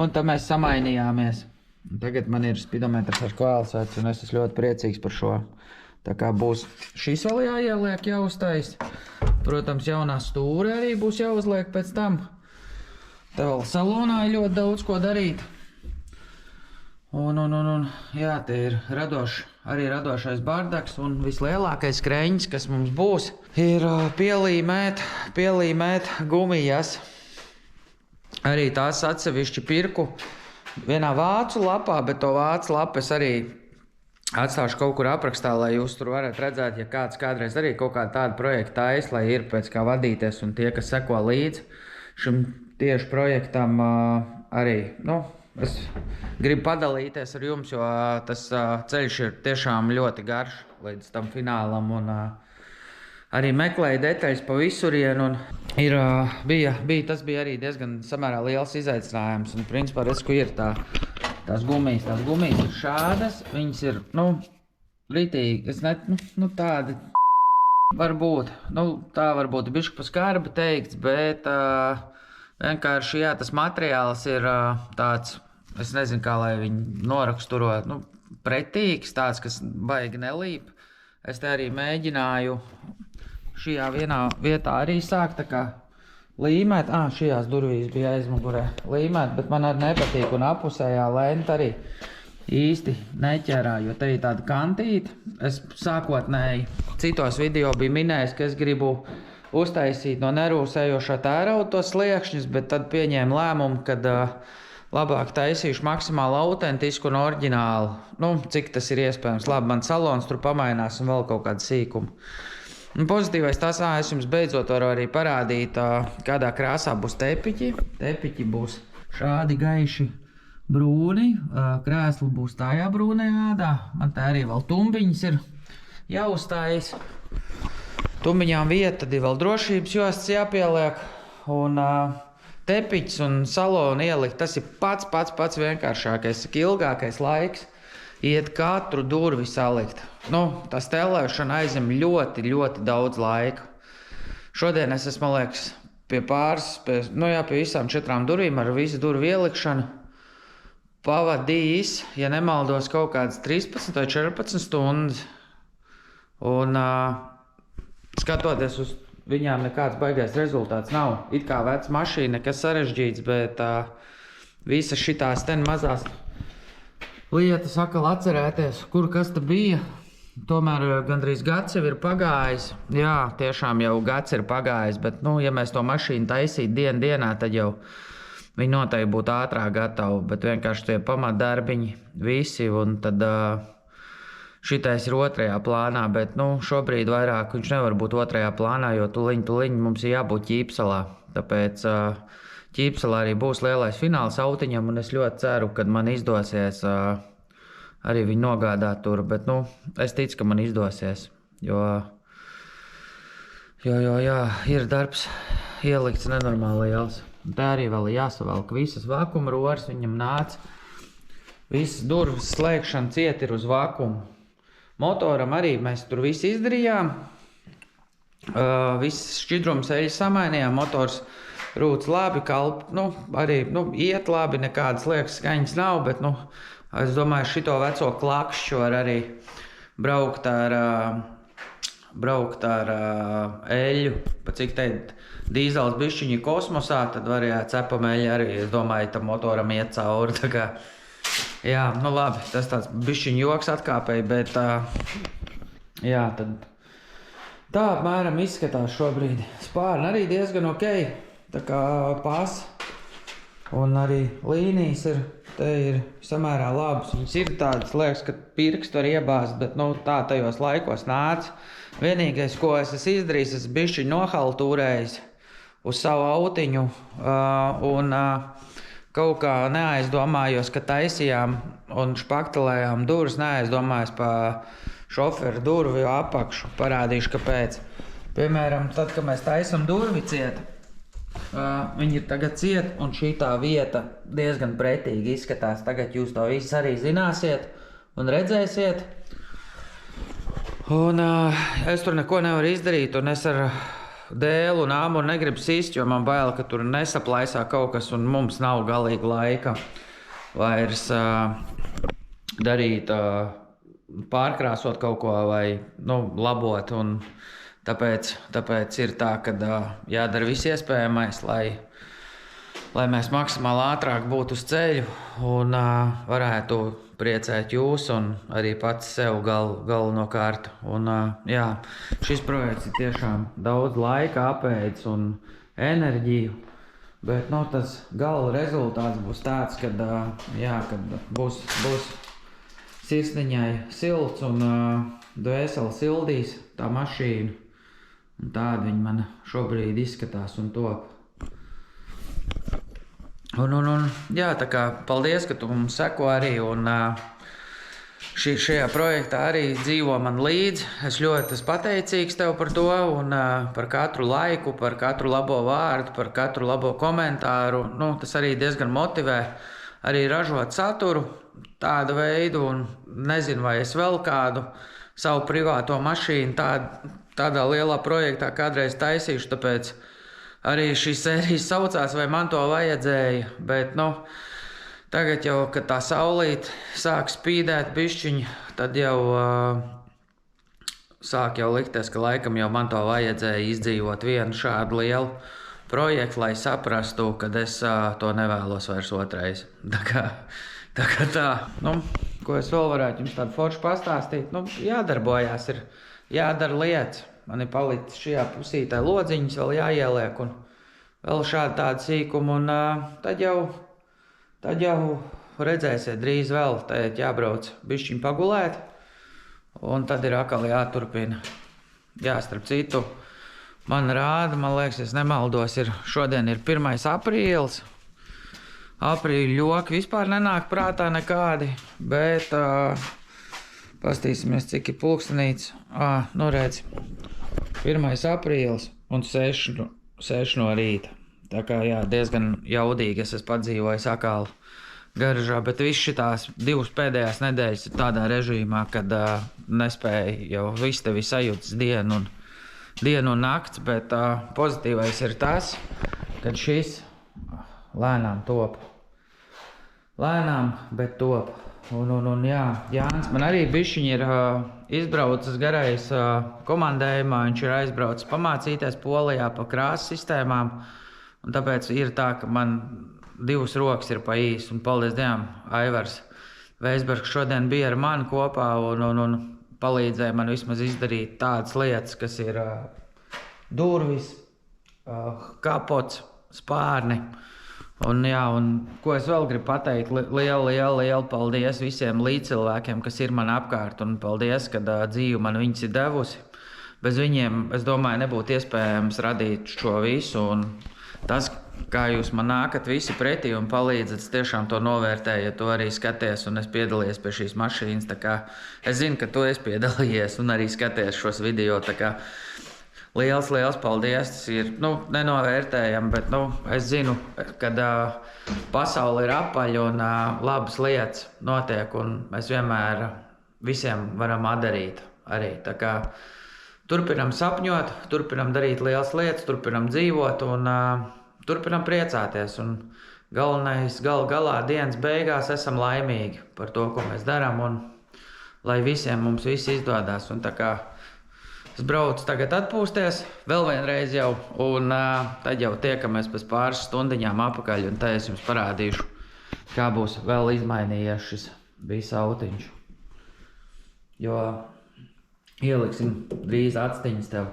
A: un tad mēs samainījāmies. Tagad man ir spidometrs ar kvēlsveci, un es esmu ļoti priecīgs par šo. Tā kā būs šis vēl jāieliek, jāuztais. Protams, jaunā stūre arī būs jāuzliek pēc tam. Te vēl salonā ir ļoti daudz ko darīt. Un, jā, te ir arī radošais bardaks, un vislielākais kreņķis, kas mums būs, ir pielīmēt gumijas. Arī tās atsevišķi pirku vienā vācu lapā, bet to vācu lapu es arī atstāšu kaut kur aprakstā, lai jūs tur varat redzēt, ja kāds kādreiz arī kaut kādu tādu projektu taisa, lai ir pēc kā vadīties, un tie, kas seko līdzi šim tieši projektam arī, es gribu padalīties ar jums, jo tas ceļš ir tiešām ļoti garš līdz tam finālam, un arī meklēju detaļas pa visurienu, un tas bija arī diezgan samērā liels izaicinājums, un principā resku ir tās gumijas ir šādas, viņas ir, ritīgi, tādi varbūt, tā varbūt bišķi pa skarbi teikts, bet vienkārši, jā, tas materiāls ir tāds, es nezinu, kā lai viņu noraksturot, pretīgs, tāds, kas baigi nelīp. Es te arī mēģināju šajā vienā vietā arī sākt tā kā līmēt. Šajās durvīs bija aizmugurē līmēt, bet man arī nepatīk, un apusējā lenta arī īsti neķerā, jo te ir tāda kantīta. Es sākotnēji citos video biju minējis, ka es gribu uztaisīt no nerūsējošā tērauda tos sliekšņus, bet tad pieņēmu lēmumu, kad labāk taisīšu maksimāli autentisku un oriģinālu. Cik tas ir iespējams. Labi, man salons tur pamainās un vēl kaut kādu sīkumu. Pozitīvais tas, es jums beidzot varu arī parādīt, kādā krāsā būs tepiķi. Tepiķi būs šādi gaiši brūni, krēsli būs tajā brūnajā ādā. Man tā arī vēl tumbiņas ir jāuzstājas. Tumbiņām vieta, tad ir vēl drošības jostas jāpieliek. Un tepiķis un salonu ielikt, tas ir pats vienkāršākais, cik ilgākais laiks iet katru durvi salikt. Tas telēšana aizņem ļoti, ļoti daudz laika. Šodien es esmu, man liekas, pie visām 4 durvīm ar visu durvju ielikšanu pavadījis, ja nemaldos, kaut kādas 13 vai 14 stundas. Un skatoties uz viņām nekāds baigais rezultāts nav. It kā veca mašīna, nekas sarežģīts, bet visas šitās ten mazās lietas atkal atcerēties, kur kas te bija. Tomēr gandrīz gads jau ir pagājis. Jā, tiešām jau gads ir pagājis, bet, ja mēs to mašīnu taisītu dienā, tad jau viņi noteikti būtu ātrāk gatavi, bet vienkārši tie pamatdarbiņi visi, un tad šitais ir 2. plānā, bet šobrīd vairāk viņš nevar būt 2. plānā, jo tuliņ mums ir jābūt Ķīpsalā. Tāpēc Ķīpsalā arī būs lielais fināls autiņam, un es ļoti ceru, ka man izdosies arī viņu nogādāt tur, bet es ticu, ka man izdosies, jo ir darbs ielikts nenormāli liels. Un tā arī vēl jāsavelk visas vakuma roras, viņam nāca visas durvis slēgšana ciet ir uz vakumu. Motoram arī mēs tur visu izdarījām, viss šķidrums eļas samainījām, motors rūc labi, arī iet labi, nekādas liekas skaņas nav, bet es domāju, šito veco klakšķu var arī braukt ar eļu, pa cik teikt, dīzels bišķiņi kosmosā, tad varētu cepam eļu arī, es domāju, tam motoram iet cauri, tā kā. Jā, labi, tas tāds bišķiņ joks atkāpēji, bet tad tā apmēram izskatās šobrīd. Spārni arī diezgan ok, tā kā pas, un arī līnijas ir samērā labas. Viņas ir tādas, liekas, ka pirkstu var iebāzt, bet tā tajos laikos nāca. Vienīgais, ko es esmu izdarījis, es bišķiņ nohaltūrējis uz savu autiņu, un kaut kā neaizdomājos, ka taisījām un špaktelējām durvis, neaizdomājos pa šoferu durvju apakšu. Parādīšu, kāpēc. Piemēram, tad, kad mēs taisam durvi ciet, viņi ir tagad ciet, un šī tā vieta diezgan pretīgi izskatās. Tagad jūs to visu arī zināsiet un redzēsiet. Un es tur neko nevaru izdarīt, un es ar dēlu un āmuru negribu sist, jo man bail, ka tur nesaplaisā kaut kas, un mums nav galīgi laika vairs darīt, pārkrāsot kaut ko vai labot. Un tāpēc ir tā, ka jādara viss iespējamais, lai mēs maksimāli ātrāk būtu uz ceļu un varētu priecēt jūs un arī pats sev galvenokārt. Un, šis projekts ir tiešām daudz laika apēdis un enerģiju, bet tas gala rezultāts būs tāds, kad būs sirsniņai silts un dvēseli sildīs tā mašīna. Un tāda viņa man šobrīd izskatās un top. Tā kā paldies, ka tu mums seko arī, un šajā projektā arī dzīvo man līdzi. Es ļoti esmu pateicīgs tev par to, un par katru laiku, par katru labo vārdu, par katru labo komentāru. Tas arī diezgan motivē arī ražot saturu tādu veidu, un nezinu, vai es vēl kādu savu privāto mašīnu tādā lielā projektā kādreiz taisīšu, tāpēc arī šī sērijas saucās, vai man to vajadzēja, bet tagad jau, kad tā saulīte sāk spīdēt bišķiņi, tad jau sāk jau likties, ka laikam jau man to vajadzēja izdzīvot vienu šādu lielu projektu, lai saprastu, kad es to nevēlos vairs otrais. Tā kā tā, ko es vēl varētu jums tādu foršu pastāstīt, jādarbojās, ir jādara lietas. Man ir palicis šajā pusītē lodziņas, vēl jāieliek un vēl šādi tādi sīkumi, un tad jau redzēsiet drīz vēl, tad jābrauc bišķiņ pagulēt, un tad ir atkal jāturpina. Jā, starp citu, man rāda, man liekas, es nemaldos, šodien ir 1. aprīlis, Aprīļa joki vispār nenāk prātā nekādi, bet pastīsimies, cik ir pulkstenīts. Nu redz, 1. aprīlis un 6 no rīta. Tā kā jā, diezgan jaudīgi es esmu padzīvojis Akālu garažā, bet viss šitās 2 pēdējās nedēļas ir tādā režīmā, kad nespēja jau viss tevi sajūtas dienu un nakts, bet pozitīvais ir tas, kad šis lēnām top. Lēnām, bet top. Un jā, Jānis man arī bišķiņ ir izbraucis garais komandējumā, viņš ir aizbraucis pamācīties Polijā pa krāsas sistēmām, un tāpēc ir tā, ka man 2 rokas ir pa īsu, un paldies Dievam, Aivars Veisbergs šodien bija ar mani kopā un palīdzēja man vismaz izdarīt tādas lietas, kas ir durvis, kapots, spārni. Un ko es vēl gribu pateikt, lielu paldies visiem līdzcilvēkiem, kas ir man apkārt, un paldies, ka dzīve man viņus ir devusi. Bez viņiem, es domāju, nebūtu iespējams radīt šo visu, un tas, kā jūs man nākat visi pretī un palīdzat, es tiešām to novērtēju, ja tu arī skaties, un es piedalījies pie šīs mašīnas, tā kā es zinu, ka tu esi piedalījies un arī skaties šos video, tā kā liels paldies, tas ir, nenovērtējami, bet, es zinu, kad pasaule ir apaļa un labas lietas notiek, un mēs vienmēr visiem varam atdarīt arī, tā kā turpinam sapņot, turpinam darīt lielas lietas, turpinam dzīvot un turpinam priecāties, un galvenais galā dienas beigās esam laimīgi par to, ko mēs darām, un lai visiem mums viss izdodās, un tā kā es braucu tagad atpūsties, vēl vienreiz jau, un tad jau tiekamies pēc pāris stundiņām apakaļ, un te es jums parādīšu, kā būs vēl izmainījies šis bijis autiņš. Jo ieliksim drīz atstiņas tev.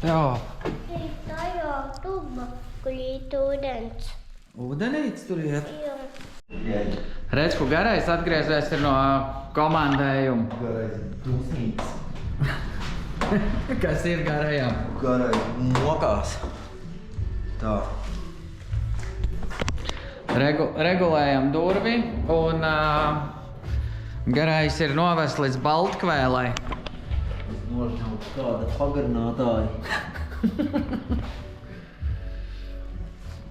A: Tev.
F: Tā jau tuba, kur iet ūdens.
A: Ūdenīts tur iet?
F: Jā.
A: Redz, ko garais atgriezies ir no komandējuma.
B: Garais dusmīgs.
A: Kas ir garajām?
B: Garais mokās. Tā.
A: Regulējam durvi, un garais ir novests līdz Baltkvēlai.
B: Es nožņautu kāda pagarinātāja.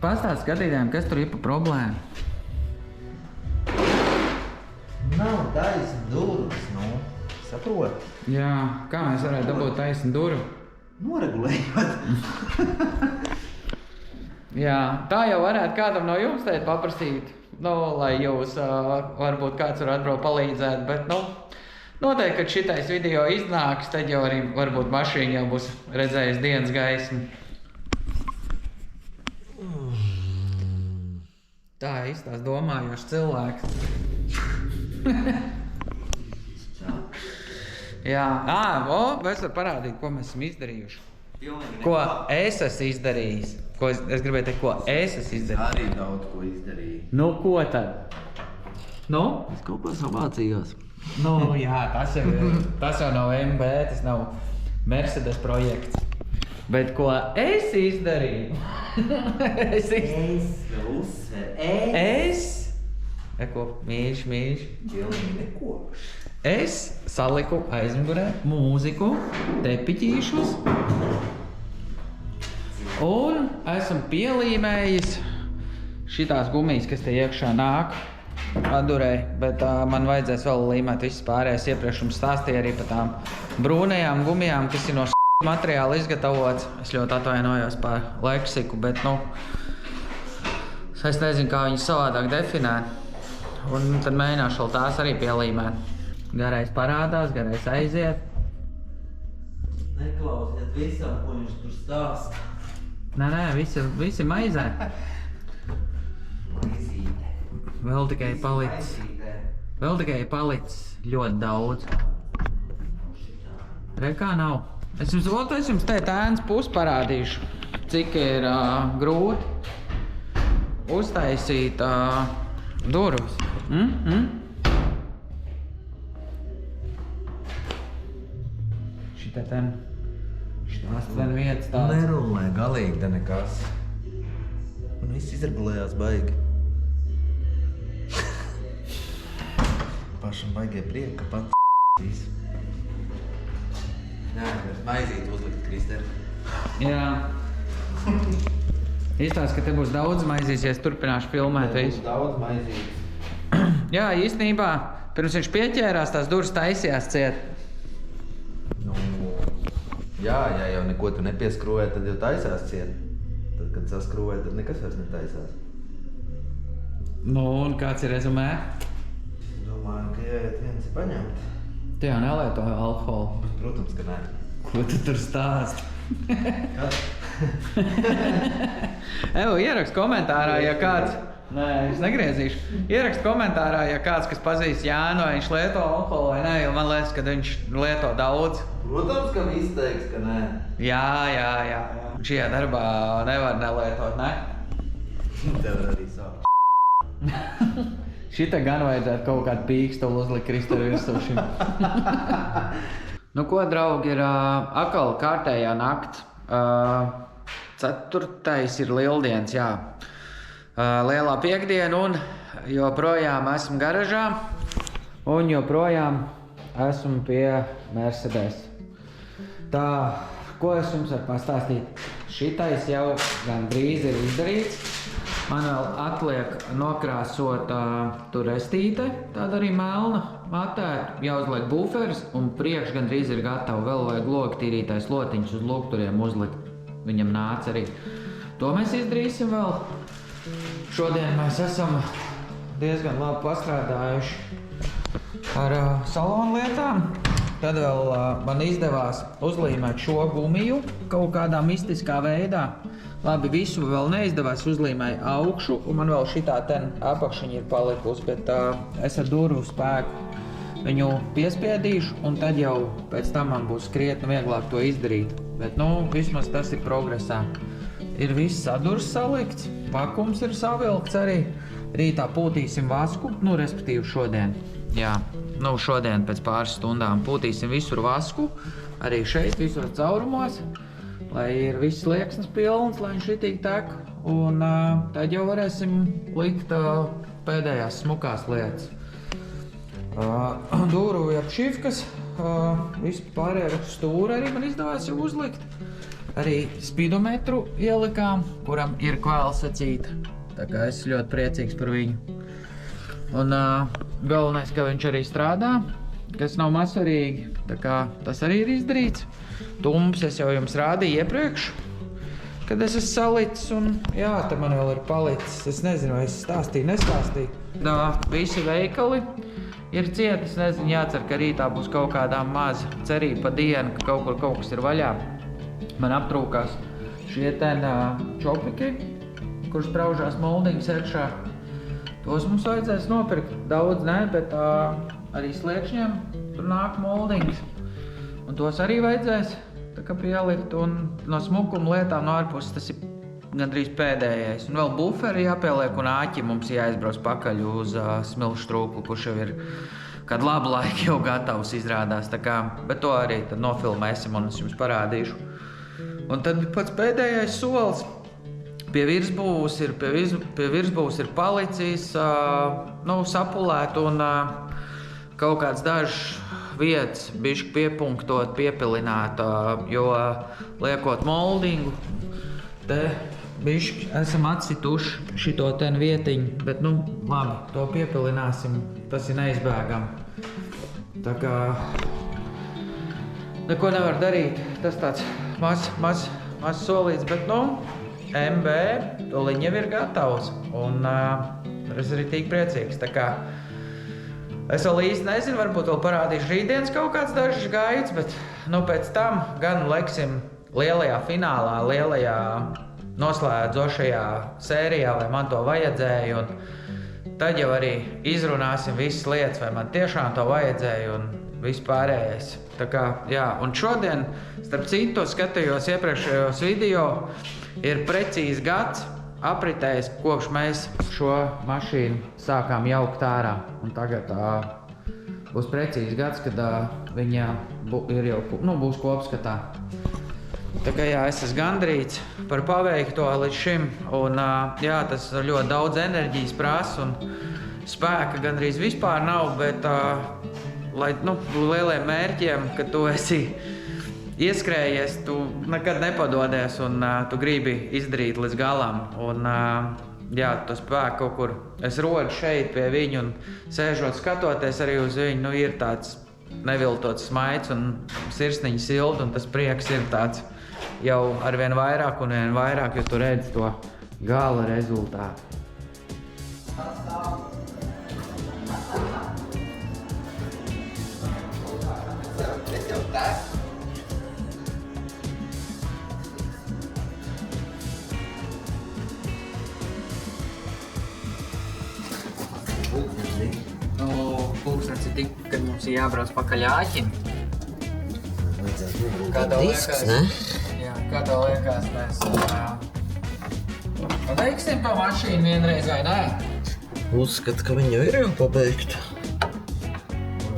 A: Pastāst skatītājiem, kas tur ir pa problēmu.
B: Nav taisna durvis, saproti?
A: Jā, kā mēs varētu dabūt taisnu durvi?
B: Noregulējot.
A: Jā, tā jau varētu kādam no jums teikt paprasīt, lai jūs varbūt kāds var atbraukt palīdzēt, bet, noteikti, kad šitais video iznāks, tad jau arī varbūt mašīna jau būs redzējis dienas gaismu. Tā īstās domājošs cilvēks. Jā, es varu parādīt, ko mēs esam izdarījuši. Ko es esmu izdarījis. Es gribēju teikt, ko es esmu izdarījis.
B: Arī daudz ko izdarīju.
A: Ko tad?
B: Es kaut ko samācījos.
A: Jā, tas jau nav MB, tas nav Mercedes projekts. Bet ko es izdarīju? Mīļš. Es saliku aizmugurē mūziku, tepiķīšus un esmu pielīmējis šitās gumijas, kas te iekšā nāk atdurē, bet man vajadzēs vēl līmēt visas pārējās. Iepriekš jums stāstīja arī par tām brūnajām gumijām, kas ir no materiāla izgatavots. Es ļoti atvainojos par leksiku, bet es nezinu, kā viņas savādāk definēt. Un tad mēģināšu vēl tās arī pielīmēt. Garais parādās, garais aiziet.
B: Neklausiet visam, ko viņš tur stāsta.
A: Nē, visi maizē. Vēl tikai palicis ļoti daudz. Kā nav. Es jums te ēnas pusi parādīšu, cik ir grūti uztaisīt durvis. Šitās vietas tāds.
B: Nerulē galīgi te nekas. Viss izregulējās baigi. Pašam baigie prieka, ka pats visu. Jā, maizīt uzlikt, Kristēr.
A: Jā. Izstāst, ka te būs daudz maizīsies, turpināšu filmēt visu.
B: Daudz maizīt.
A: Jā, īstenībā, pirms viņš pieķērās, tās durvis taisījās ciet.
B: Nu, jā, ja jau neko tu nepieskrūvē, tad jau taisās ciet. Tad, kad saskrūvē, tad nekas vairs netaisās.
A: Nu, un kāds ir rezumē?
B: Domāju, ka jāiet viens paņemt.
A: Tu jau nelieto alkoholu.
B: Protams, ka nē.
A: Ko tu tur stāsti? Evo, ierakst komentārā, ja kāds... Nē, es negriezīšu. Ierakst komentārā, ja kāds, kas pazīst Jānu, vai viņš lieto alkoholu vai nē, jo man liekas, ka viņš lieto daudz.
B: Protams, ka viss teiks, ka nē.
A: Jā. Šajā darbā nevar nelietot, ne?
B: Tev arī sāp.
A: Šita gan vajadzētu kaut kādu pīkstulu uzlikt Kristēru virsū šim. Nu ko, draugi, ir atkal kārtējā nakts. 4. ir lieldienas, jā. Lielā piekdiena un joprojām esmu garažā un joprojām esmu pie Mercedes. Tā, ko es jums varu pastāstīt? Šitais jau gandrīz ir izdarīts. Man vēl atliek nokrāsot turestīte, tāda arī melna matēta, jāuzliek buferis un priekš gandrīz ir gatava. Vēl vajag loktīrītais lotiņš uz lukturiem uzlikt. Viņam nāca arī. To mēs izdarīsim vēl. Šodien mēs esam diezgan labi pastrādājuši ar salonu lietām. Tad vēl man izdevās uzlīmēt šo gumiju kaut kādā mistiskā veidā. Labi, visu vēl neizdevās, uzlīmēju augšu, un man vēl šitā ten apakšiņa ir palikusi, bet es ar durvu spēku viņu piespiedīšu, un tad jau pēc tam man būs krietni vieglāk to izdarīt. Bet, vismaz tas ir progresā. Ir viss sadurs salikts, vakums ir savilkts arī. Rītā pūtīsim vasku, respektīvi šodien. Jā, šodien pēc pāris stundām pūtīsim visur vasku, arī šeit visos caurumos, lai ir viss slieksnis pilns, lai viņš ritīgi tek. Un tad jau varēsim likt pēdējās smukās lietas. Dūru ap šifkas, visu pārējo stūri arī man izdevās jau uzlikt. Arī spidometru ielikām, kuram ir kvēlsacīta. Tā kā es ļoti priecīgs par viņu. Un galvenais, ka viņš arī strādā, kas nav mazsvarīgi. Tā kā tas arī ir izdarīts. Tumbs es jau jums rādīju iepriekš, kad es esmu salicis. Un jā, te man vēl ir palicis. Es nezinu, vai es stāstīju, nestāstīju. Visi veikali ir cieti. Es nezinu, jācer, ka rītā būs kaut kādā maza cerība pa dienu, ka kaut kas ir vaļā. Man aptrūkās šie čopiki, kurš spraužās moldings iekšā. Tos mums vajadzēs nopirkt. Daudz ne, bet arī sliekšņiem tur nāk moldings. Un tos arī vajadzēs pielikt. Un no smukuma lietām no ārpuses tas ir gandrīz pēdējais. Un vēl buferi jāpieliek un āķi mums jāizbrauc pakaļ uz smilšu trūku, kurš jau ir kādu labu laiku jau gatavs izrādās. Bet to arī tad nofilmēsim un es jums parādīšu. Un tad pats pēdējais solis pie virsbūves ir palicis sapulēt un kaut kāds dažs vietas bišķi piepunktot, piepilināt, jo liekot moldingu, te bišķi esam atsituši šito ten vietiņu, bet labi, to piepilināsim, tas ir neizbēgami. Tā kā neko nevar darīt, tas tāds maz solīts, bet MB toliņ jau ir gatavs un es arī tik priecīgs. Tā kā es vēl īsti nezinu, varbūt vēl parādīšu rītdienas kaut kāds dažs gaids, bet pēc tam gan leksim lielajā finālā, lielajā noslēdzošajā sērijā, vai man to vajadzēja, un tad jau arī izrunāsim visas lietas, vai man tiešām to vajadzēja un viss pārējais. Tā kā, jā, un šodien, starp citu, skatījos iepriekšējos video, ir precīzi gads apritējis, kopš mēs šo mašīnu sākām jaukt ārā. Un tagad būs precīzi gads, kad viņa ir jau, būs kopskatā. Tā kā jā, es esmu gandrīz par paveikto līdz šim, un jā, tas ļoti daudz enerģijas prasa un spēka gandrīz vispār nav, bet lai, lieliem mērķiem, kad tu esi ieskrējies, tu nekad nepadodies un tu gribi izdarīt līdz galam. Un jā, tas spēks kaut kur, es rodu šeit pie viņu un sēžot skatoties arī uz viņu, ir tāds neviltots smaids un sirsniņa silta, un tas prieks ir tāds jau arvien vairāk un vien vairāk, jo tu redzi to gala rezultātu. Pulkstens ir tik, kad mums ir jābrauc pakaļ āķim. Kā tev liekas? Jā, kā tev liekas, mēs pabeigsim to mašīnu vienreiz vai nē?
B: Uzskatu, ka viņa ir jau pabeigta.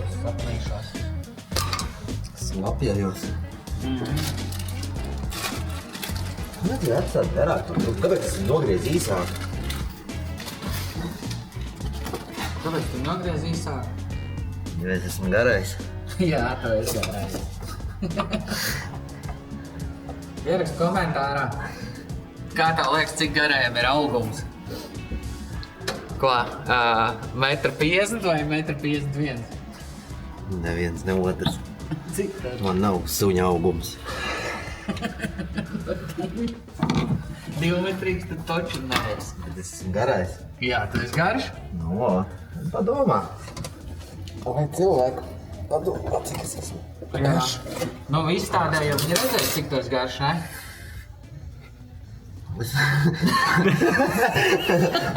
A: Es saplīšos.
B: Slapjājos. Kāpēc ir atstāt garāk? Kāpēc es nogriez īsāk?
A: Kāpēc tu nogriez īsāk?
B: Jo es esmu garais.
A: Jā, tu esi garais. Ierakst komentārā, kā tev liekas, cik garajam ir augums? Ko, 1,50 m vai 1,51 m?
B: Neviens, ne otrs. Cik tā? Man nav suņa augums.
A: 2 metrīgs tad toču nevis.
B: Bet es esmu garais.
A: Jā, tu esi garš?
B: No, padomā. Vai cilvēku? Padomā, cik es esmu.
A: Garš. Nu, izstādē jau viņi redzēs, cik tu esi garš, ne?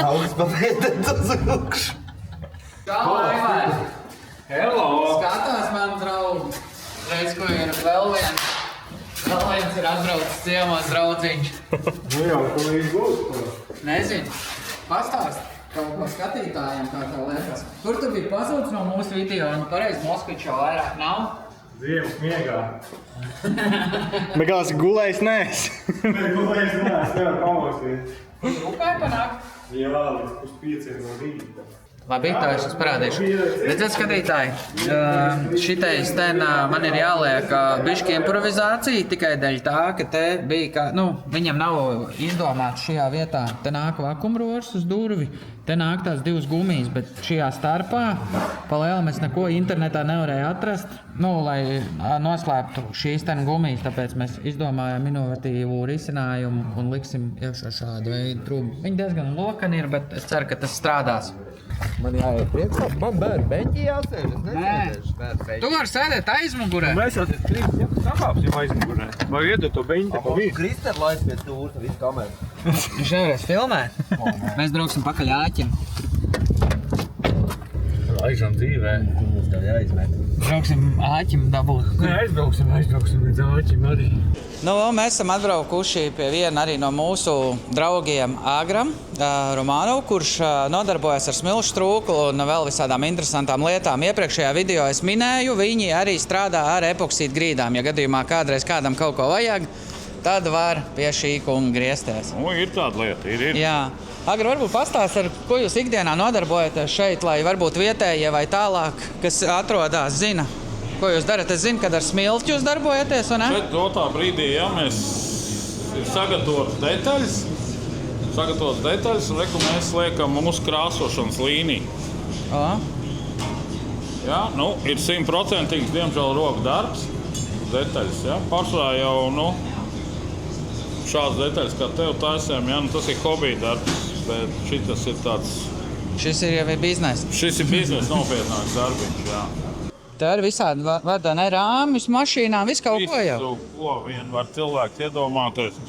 B: Augsts papētēt uz augšu.
A: Kā Aimar?
E: Hello!
A: Skatās mani draugi. Reiz, ko ir vēl viens ir atbraucis ciemos draudziņš.
C: Nu jau, ko viņš būs?
A: Nezinu. Pastāst kaut ko skatītājiem, kā tev liekas. Kur tu biji pazūdis no mūsu video? Un pareiz Moskvičā vairāk nav?
C: Ziemas miegā. Bet kāds gulējis neesi? Gulējis neesi, nevar pamostīt.
A: Kur rūpēji panāk?
C: Jā, līdz pus 5 no rīta.
A: Labi, tā es jums parādīšu. Redziet, skatītāji, šitais ten man ir jāliek bišķi improvizācija tikai dēļ tā, ka te bija, viņam nav izdomāts šajā vietā. Te nāk vakumrožs uz durvi, te nāk tās 2 gumijas, bet šajā starpā pa lielu mēs neko internetā nevarēja atrast, lai noslēptu šīs ten gumijas, tāpēc mēs izdomājām inovatīvu risinājumu un liksim iekšā šādu veidu trūbu. Viņi diezgan lokani ir, bet es ceru, ka tas strādās.
B: Man jāiet priekšā, man bērnu beņķi jāsēž, es nesēdēšu bērnu beņķi.
A: Tu vari sēdēt aizmugurē.
C: Mēs jau sakāpsim aizmugurē. Vai iedot to beņķi pa visu?
B: Krister laiz pie stūra, visu kameru.
A: Viņš nevarēs filmēt. Mēs brauksim pakaļ āķim.
C: Aizam dzīvē.
B: Mums tev jāizmet.
A: Brauksim āķim dabūt.
C: Nē, aizbrauksim līdz āķim arī.
A: Nu, mēs esam atbraukuši pie viena arī no mūsu draugiem Agram Romanovu, kurš nodarbojas ar smilšu trūku un vēl visādām interesantām lietām. Iepriekšējā video es minēju, viņi arī strādā ar epoksīdu grīdām. Ja gadījumā kādreiz kādam kaut ko vajag, tad var pie šī kunga griezties.
E: Ir tāda lieta, ir.
A: Jā. Agra, varbūt pastāst, ar ko jūs ikdienā nodarbojaties šeit, lai varbūt vietējie vai tālāk, kas atrodās, zina, ko jūs darat. Es zinu, kad ar smilti jūs darbojaties, vai ne?
G: Šeit dotā brīdī, ja mēs ir sagatavotas detaļas, un reku mēs liekam mūsu krāsošanas līniju.
A: O.
G: Ja, ir 100%, diemžēl, roku darbs, detaļas, ja. Pašā jau, šāds detaļas, kā tev taisēm, ja, tas ir hobija darbs, bet šitas ir tāds...
A: Šis ir jau biznes.
G: Šis ir biznes nopietnāks darbiņš, jā.
A: Tā ir visādi vada, ne rāmis, mašīnām, visu kaut ko jau.
G: Visu, ko vien var cilvēks iedomāties.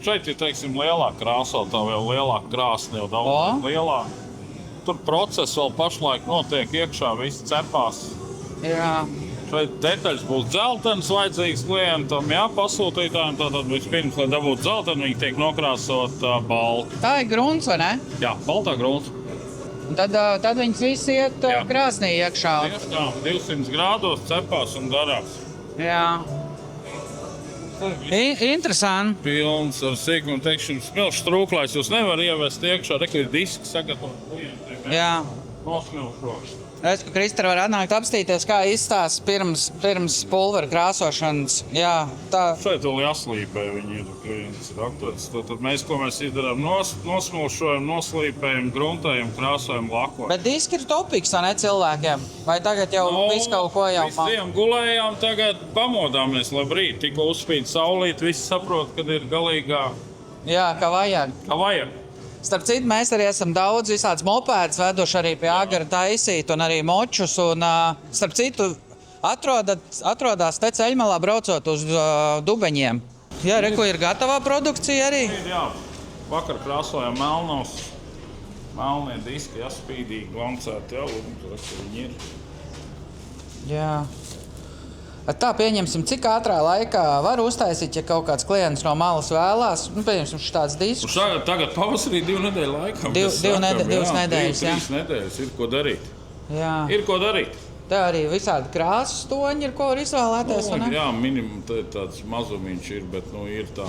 G: Šeit ir, teiksim, lielāka krāsotā, vēl lielāka krāsne, jau daudz lielāka. Tur process vēl pašlaik notiek iekšā, viss cepās.
A: Jā.
G: Šeit detaļas būs dzeltenas vajadzīgas klientam, jā, pasūtītājiem. Tātad vispirms, lai dabūtu dzeltenu, viņi tiek nokrāsot balti.
A: Tā ir grunts, vai ne?
G: Jā, baltā grunts.
A: Un tad viņas viss iet krāsnī iekšā.
G: Tieši tā, 200 grādos cepās un darās.
A: Jā. Interesanti.
G: Pilns ar sīkumu, teiksim, smilšu trūklājs. Jūs nevar ievest iekšā, re, ka ir diski sagatavot klientiem.
A: Jā.
G: Nosmilšos.
A: Redz, ka Kristra var atnākt apstīties, kā izstās pirms pulvera krāsošanas. Jā, tā.
G: Šeit vēl jāslīpē, viņi ir klients ir aktuāls. Tad mēs, ko mēs izdarām, nosmilšojam, noslīpējam, gruntējam, krāsojam, lakojam.
A: Bet diski ir topiks, vai ne, cilvēkiem? Vai tagad jau visu kaut ko jau
G: Visiem gulējām, tagad pamodāmies, labrīt. Tikko uzspīd saulīt, visi saprot, kad ir galīgā.
A: Jā, kā vajag.
G: Kā vajag.
A: Starp citu, mēs arī esam daudz visādas mopēdas veduši arī pie Agara taisīt un arī močus. Un, starp citu, atrodās te ceļmalā braucot uz Dubeņiem. Jā, reku ir gatavā produkcija arī.
G: Jā, vakar krāsojam melnos. Melnie diski, jā, spīdīgi, glancēti, jā, un viņi ir.
A: Jā. Tā pieņemsim, cik ātrā laikā var uztaisīt, ja kaut kāds klients no malas vēlās. Nu, pieņemsim šāds disks.
G: Tagad pavasarī 2 nedēļu laikā.
A: Divas nedēļas, jā.
G: 3 nedēļas, ir ko darīt.
A: Jā.
G: Ir ko darīt.
A: Tā arī visādi krāsas toņi ir, ko var izvēlēties, vai ne?
G: Jā, minimum tāds mazumiņš ir, bet ir tā.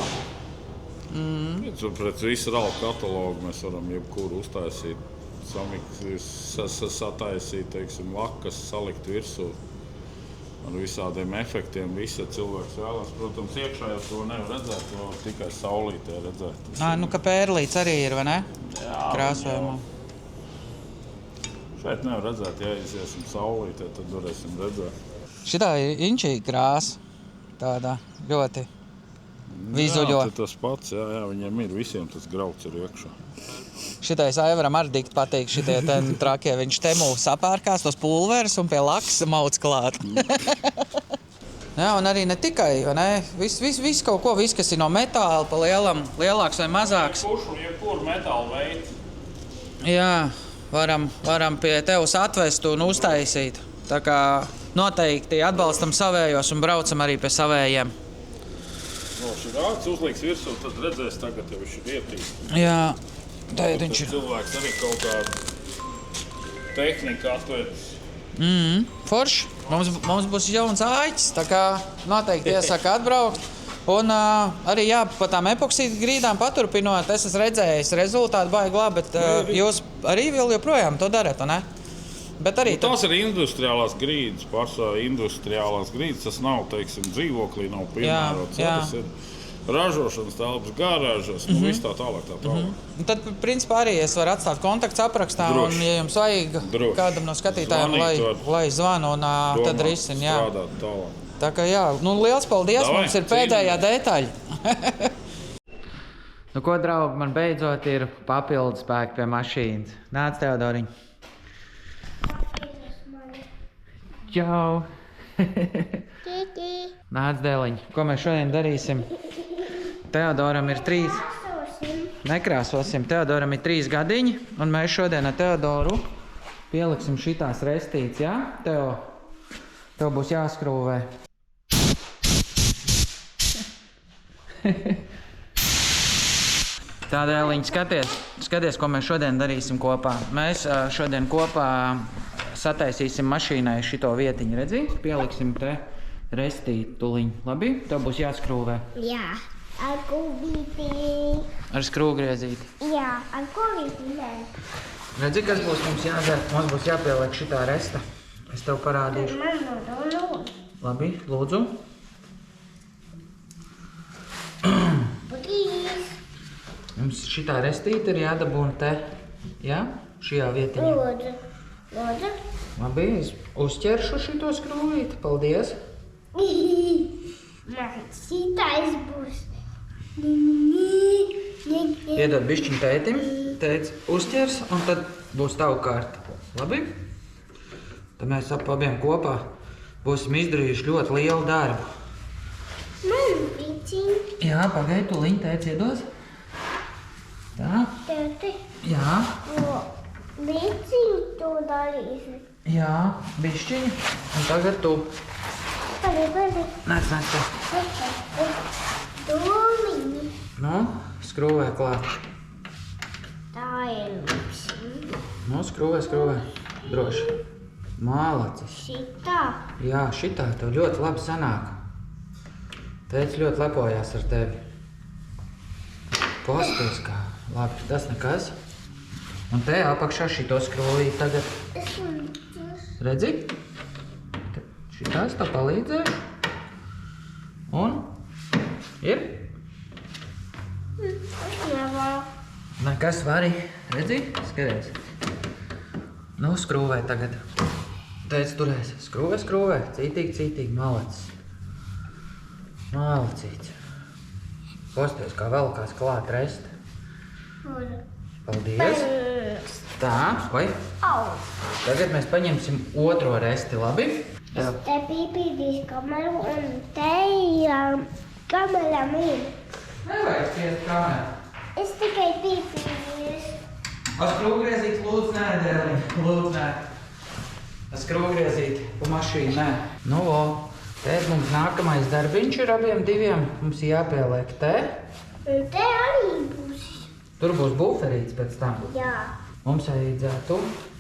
G: Pret visu ralfu katalogu mēs varam jebkuru uztaisīt, sataisīt, teiksim, lakas, salikt virsū. Ar visādiem efektiem, visi cilvēks vēlas. Protams, iekšā jau to nevar redzēt, to tikai saulītē redzēt.
A: Nu, ka pērlīts arī ir, vai ne?
G: Jā,
A: krāsojumā.
G: Šeit nevar redzēt, ja iziesim saulītē, tad varēsim redzēt.
A: Šitā ir inčīga krāsa, tāda ļoti vizuļo.
G: Jā, tas pats, jā, viņiem ir visiem tas grauds ir iekšā.
A: Šitais Aivaram arī dikt patīk, šitie trakie. Viņš temu sapērkās tos pulverus un pie lakas mauc klāt. Jā, un arī ne tikai, vai ne? Viss kaut ko, viss, kas ir no metāla, pa lielam, lielāks vai mazāks.
G: Jebkuru metālu veidu.
A: Jā, varam pie tevis atvest un uztaisīt. Tā kā noteikti atbalstam savējos un braucam arī pie savējiem.
G: Šī rāds uzliks virsū, tad redzēs tagad, ja viņš ir vietīgi.
A: Jā. Viņš ir.
G: Cilvēks arī kaut kādu tehniku atvērt.
A: Forši. Mums būs jauns āķis, tā kā noteikti iesaka atbraukt. Un arī jā, pa tām epoksīdu grīdām paturpinot, es esmu redzējis rezultātu baigi labi, bet jūs arī vēl joprojām to darat, ne? Bet arī
G: tās ir industriālās grīdas, pārsvarā industriālās grīdas, tas nav, teiksim, dzīvoklī, nav piemērots.
A: Jā.
G: Tas ir ražošanas telpas, garāžas, viss tā tālāk.
A: Tad, principā, arī es varu atstāt kontakts aprakstā,
G: Droši.
A: un, ja jums vajag kādam no skatītājiem, lai zvanu, un tad risin, jā.
G: Strādāt tālāk.
A: Tā kā jā, liels paldies,
G: Davai,
A: mums ir pēdējā detaļa. Ko, draugi, man beidzot ir papildu spēki pie mašīnas. Nāc, Teodoriņ. Čau! Nāc, dēliņ. Ko mēs šodien darīsim? Teodoram ir 3. Nekrāsosim. Teodoram ir 3 gadiņi, un mēs šodien ar Teodoru pieliksim šitās restītes, jā? Tev būs jāskrūvē. Tādēļ, skaties, ko mēs šodien darīsim kopā. Mēs šodien kopā sataisīsim mašīnai šito vietiņu, redzi? Pieliksim te restīti tuliņ. Labi? Tev būs jāskrūvē.
F: Jā, ar kūbīti.
A: Ar skrūvgriezīti.
F: Jā, ar kūbīti.
A: Redzi, kas būs mums jādara? Mums būs jāpieliek šitā resta. Es tev parādīšu.
F: Man no.
A: Labi, lūdzu.
F: Please.
A: Mums šitā restīte ir jādabūna te, jā? Šajā vietiņā.
F: Lūdzu.
A: Labi, es uzķeršu šito skrūvīti. Paldies.
F: Man šitais būs.
A: Iedod bišķiņ tētim. Tētis uzķers, un tad būs tavu kārta. Labi? Tad mēs abiem kopā būsim izdarījuši ļoti lielu darbu.
F: Man piciņ.
A: Jā, pagaidi, tu liņ tētis iedos. Tā.
F: Tēti.
A: Jā.
F: Piciņ tu darīsi.
A: Jā, bišķiņ. Un tagad tu.
F: Padi.
A: Nāc, te.
F: Dūmiņi.
A: Nu, skrūvē klāt.
F: Tā ir piciņ.
A: Nu, skrūvē. Droši. Mālacis.
F: Šitā.
A: Jā, šitā tev ļoti labi sanāk. Teicis ļoti lepojās ar tevi. Pasties kā. Labi, tas nekas. Un te apakšā šito skrūvīt tagad. Redzi? Šitās tā palīdzēšu. Un? Ir? Nekas vari. Redzi? Skaties. Nu, skrūvē tagad. Teici, turēs. Skrūvē. Cītīgi, malacis. Malcīts. Pasties, kā vēl kāds klāt rest. Paldies. Tā, vai? Tagad mēs paņemsim otro resti, labi?
F: Te pīpīdīs kameru un te kamera mīl.
A: Nevajag spiest kameru.
F: Es tikai pīpīdīs.
A: Skrūvgriezīti lūdzu nē, dēli. Lūdzu nē. Skrūvgriezīti pa mašīnu nē. Nu, te mums nākamais darbiņš ir abiem diviem. Mums jāpieliek te.
F: Un te arī būs.
A: Tur būs buferīts pēc tam.
F: Jā. Mums
A: vajadzētu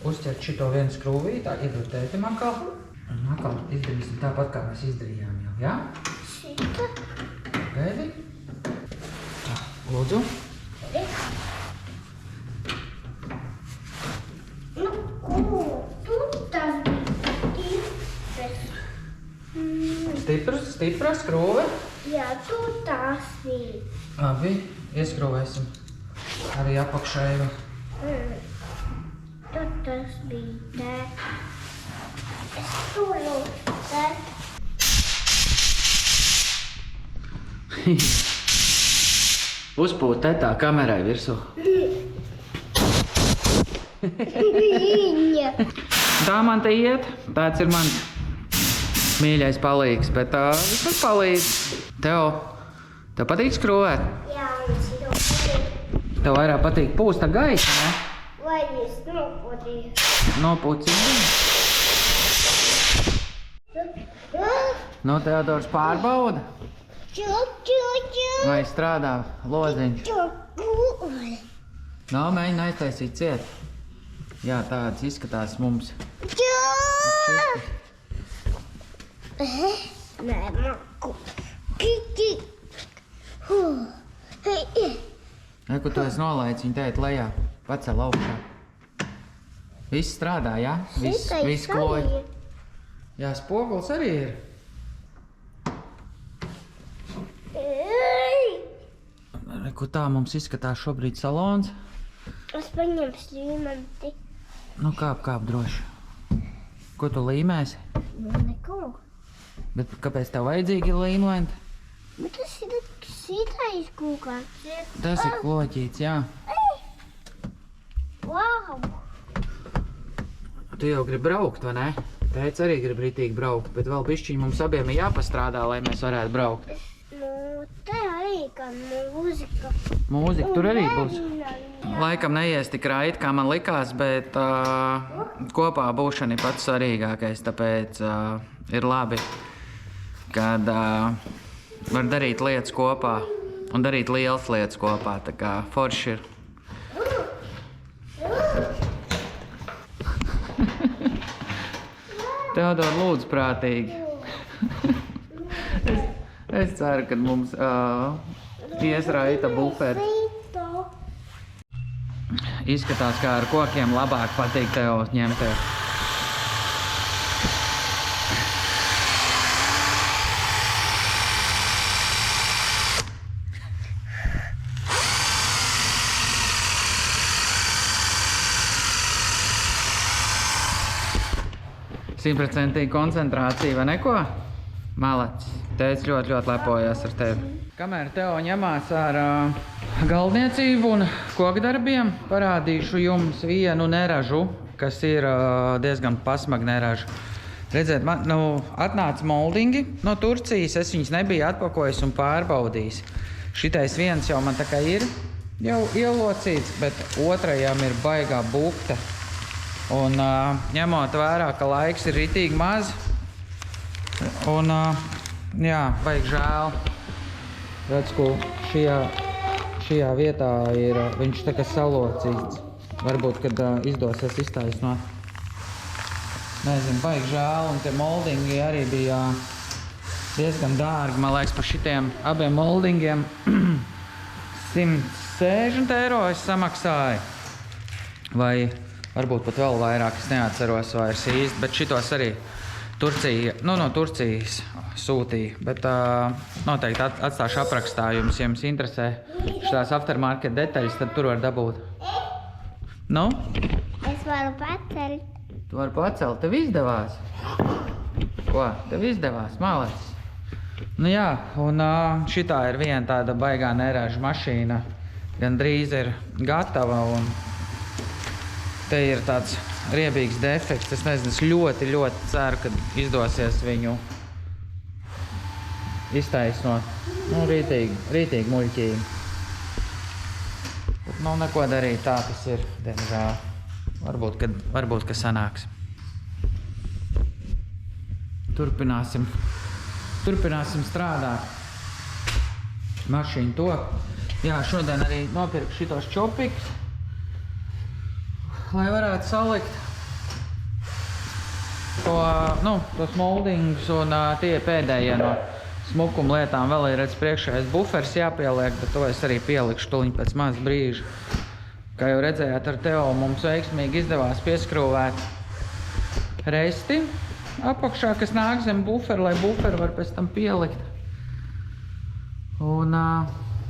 A: uzķert šito vienu skrūvīti, iedot tētim atkal. Un atkal izdarīsim tāpat, kā mēs izdarījām jau, jā?
F: Šita.
A: Gaidi. Tā, lūdzu.
F: Nu, ko? Tu tas bija
A: Stipra skrūve.
F: Jā, tu tas bija.
A: Labi, ieskrūvēsim arī apakšēju.
F: Tu tas bija te. Es turu te.
A: Uzpūt te tā kamerai virsū.
F: Viņa.
A: Tā man te iet, tāds ir mans mīļais palīgs, bet vismaz palīdz. Tev patīk skrūvēt?
F: Jā, mums ir patīk.
A: Tev vairāk patīk pūsta gaisa, ne?
F: Vai es nopodīju?
A: Nopūcini. Nu, Teodors pārbauda, vai strādā loziņš. Nav mēģina aiztaisīt ciet. Jā, tāds izskatās mums.
F: Nē, maku.
A: Kur tu esi nolaicis viņu tēt lejā, pacel augšā. Viss strādā, jā? Viss kloģi. Jā, spoguls arī ir. Kur tā mums izskatās šobrīd salons.
F: Es paņemšu līmenti.
A: Nu, kāp droši. Ko tu līmēsi?
F: Nu, neko.
A: Bet kāpēc tev vajadzīgi līmenti?
F: Bet tas ir sitais kaut kāds.
A: Tas ir kloķīts, jā.
F: Wow!
A: Tu jau gribi braukt, vai ne? Teic arī grib ritīgi braukt, bet vēl bišķiņ mums abiem ir jāpastrādā, lai mēs varētu braukt.
F: Nu, te arī kā mūzika.
A: Mūzika tur arī būs. Laikam neies tik raiti, kā man likās, bet kopā būšana ir pats svarīgākais, tāpēc ir labi, kad var darīt lietas kopā un darīt lielas lietas kopā, tā kā forši ir. Teodor, lūdzu prātīgi. Es ceru, ka mums ies raita buferi. Izskatās, kā ar kokiem labāk patīk tev ņemties. Simtprocentīgi koncentrācija, vai neko? Malacis. Teic ļoti lepojās ar tevi. Kamēr Teo ņemās ar galdniecību un kokdarbiem, parādīšu jums vienu neražu, kas ir diezgan pasmaga neraža. Redziet, man atnāca moldingi no Turcijas, es viņus nebiju atpakojis un pārbaudījis. Šitais viens jau man tā kā ir jau ielocīts, bet otrajam ir baigā bukte. Un ņemot vērā, ka laiks ir ritīgi maz, un jā, vajag žēl. Redz, ko šajā vietā ir, viņš tā kā salocīts. Varbūt, kad izdosies iztaisnot. Nezinu, vajag žēl, un tie moldingi arī bija diezgan dārgi, man liekas, par šitiem abiem moldingiem. 160 eiro es samaksāju. Vai varbūt pat vēl vairāk, es neatceros vairs īsti, bet šitos arī Turcija, no Turcijas sūtīja. Bet noteikti atstāšu aprakstā jums, ja jums interesē šitās aftermarket detaļas, tad tur var dabūt. Nu?
F: Es varu pacelt.
A: Tu vari pacelt, tev izdevās. Ko? Tev izdevās, malacis. Nu jā, un šitā ir viena tāda baigā nerāža mašīna. Gan drīz ir gatava, un te ir tāds riebīgs defekts. Es nezinu, es ļoti, ļoti ceru, ka izdosies viņu iztaisnot. Nu, rītīgi muļķīgi. Bet, nu, neko darīt, tā tas ir, diemžēl. Varbūt, ka sanāks. Turpināsim strādāt. Mašīna top. Jā, šodien arī nopirku šitos čopikus, lai varētu salikt tos moldingus, un tie pēdējie no smukuma lietām. Vēl ir redz priekšējais bufers jāpieliek, bet to es arī pielikšu tuliņ pēc maz brīža. Kā jau redzējāt ar Teo, mums veiksmīgi izdevās pieskrūvēt reisti apakšā, kas nāk zem buferu, lai buferu var pēc tam pielikt. Un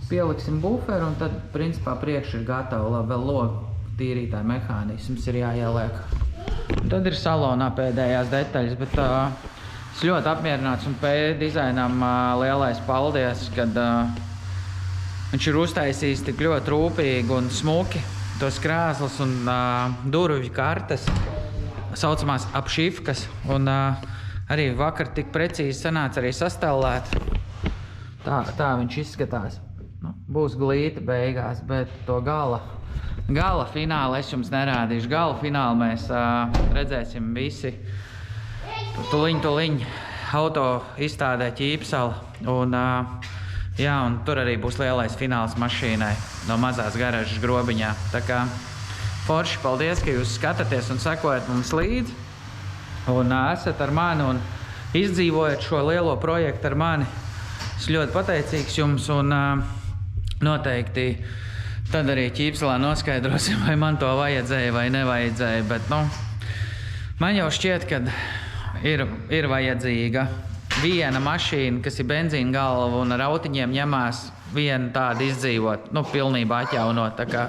A: pieliksim buferu, un tad, principā, priekš ir gatava, labi, vēl logu tīrītāja mehānisms ir jāieliek. Un tad ir salonā pēdējās detaļas, bet es ļoti apmierināts un dizainam lielais paldies, kad viņš ir uztaisījis tik ļoti rūpīgi un smuki tos krāslus un durvju kartes, saucamās apšifkas, un arī vakar tik precīzi sanāca arī sastelēt. Tā viņš izskatās. Nu, būs glīta beigās, bet to gala finālu es jums nerādīšu. Gala finālu mēs redzēsim visi tuliņ auto izstādē Ķīpsala. Un tur arī būs lielais fināls mašīnai no mazās garažas grobiņā. Tā kā forši, paldies, ka jūs skatāties un sekojat mums līdzi. Un esat ar mani un izdzīvojat šo lielo projektu ar mani. Es ļoti pateicīgs jums un noteikti tad arī Ķīpsalā noskaidrosim, vai man to vajadzēja vai nevajadzēja. Bet, man jau šķiet, ka ir vajadzīga viena mašīna, kas ir benzīna galva un ar autiņiem ņemās vienu tādu izdzīvot, pilnībā atjaunot. Tā kā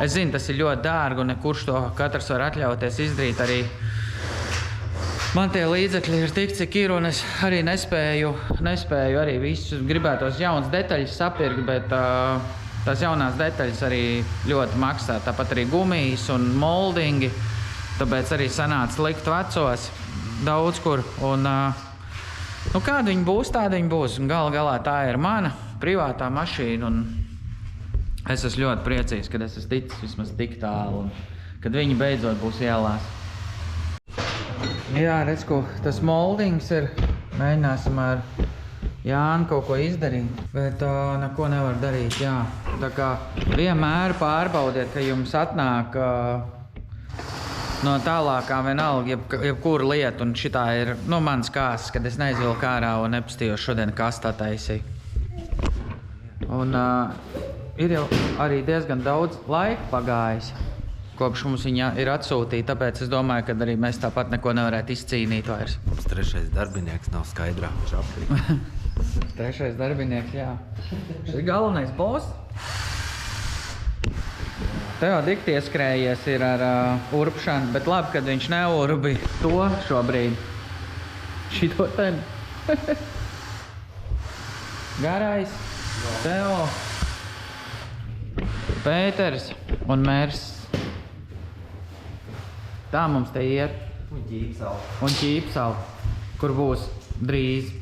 A: es zinu, tas ir ļoti dārgi un nekurš to katrs var atļauties izdarīt. Arī man tie līdzekļi ir tik, cik ir, un es arī nespēju arī visus gribētos jaunas detaļas sapirkt, bet tās jaunās detaļas arī ļoti maksā. Tāpat arī gumijas un moldingi, tāpēc arī sanāca likt vecos daudz kur. Un, kāda viņa būs, tāda viņa būs. Un galā tā ir mana privātā mašīna, un es esmu ļoti priecīgs, kad es esmu ticis vismaz tik tālu, un kad viņi beidzot būs ielās. Jā, redz, ko tas moldings ir. Mēģināsim ar Jānu kaut ko izdarīt, bet neko nevar darīt, jā. Tā kā vienmēr pārbaudiet, ka jums atnāk no tālākā vienalga jebkura lieta, un šitā ir mans kāsts, kad es neizvilku ārā un nepastījos šodien kastā taisīju. Un ir jau arī diezgan daudz laika pagājis, kopš mums viņa ir atsūtīta, tāpēc es domāju, ka arī mēs tāpat neko nevarētu izcīnīt vairs.
B: Mums trešais darbinieks nav skaidrā.
A: Trešais darbinieks, jā. Šis ir galvenais boss. Tev dikti ieskrējies ir ar urpšanu, bet labi, kad viņš neurbi to šobrīd. Šito ten. Garais, Teo, Pēters un Mērs. Tā mums te iet. Un Ķīpsala, kur būs drīz.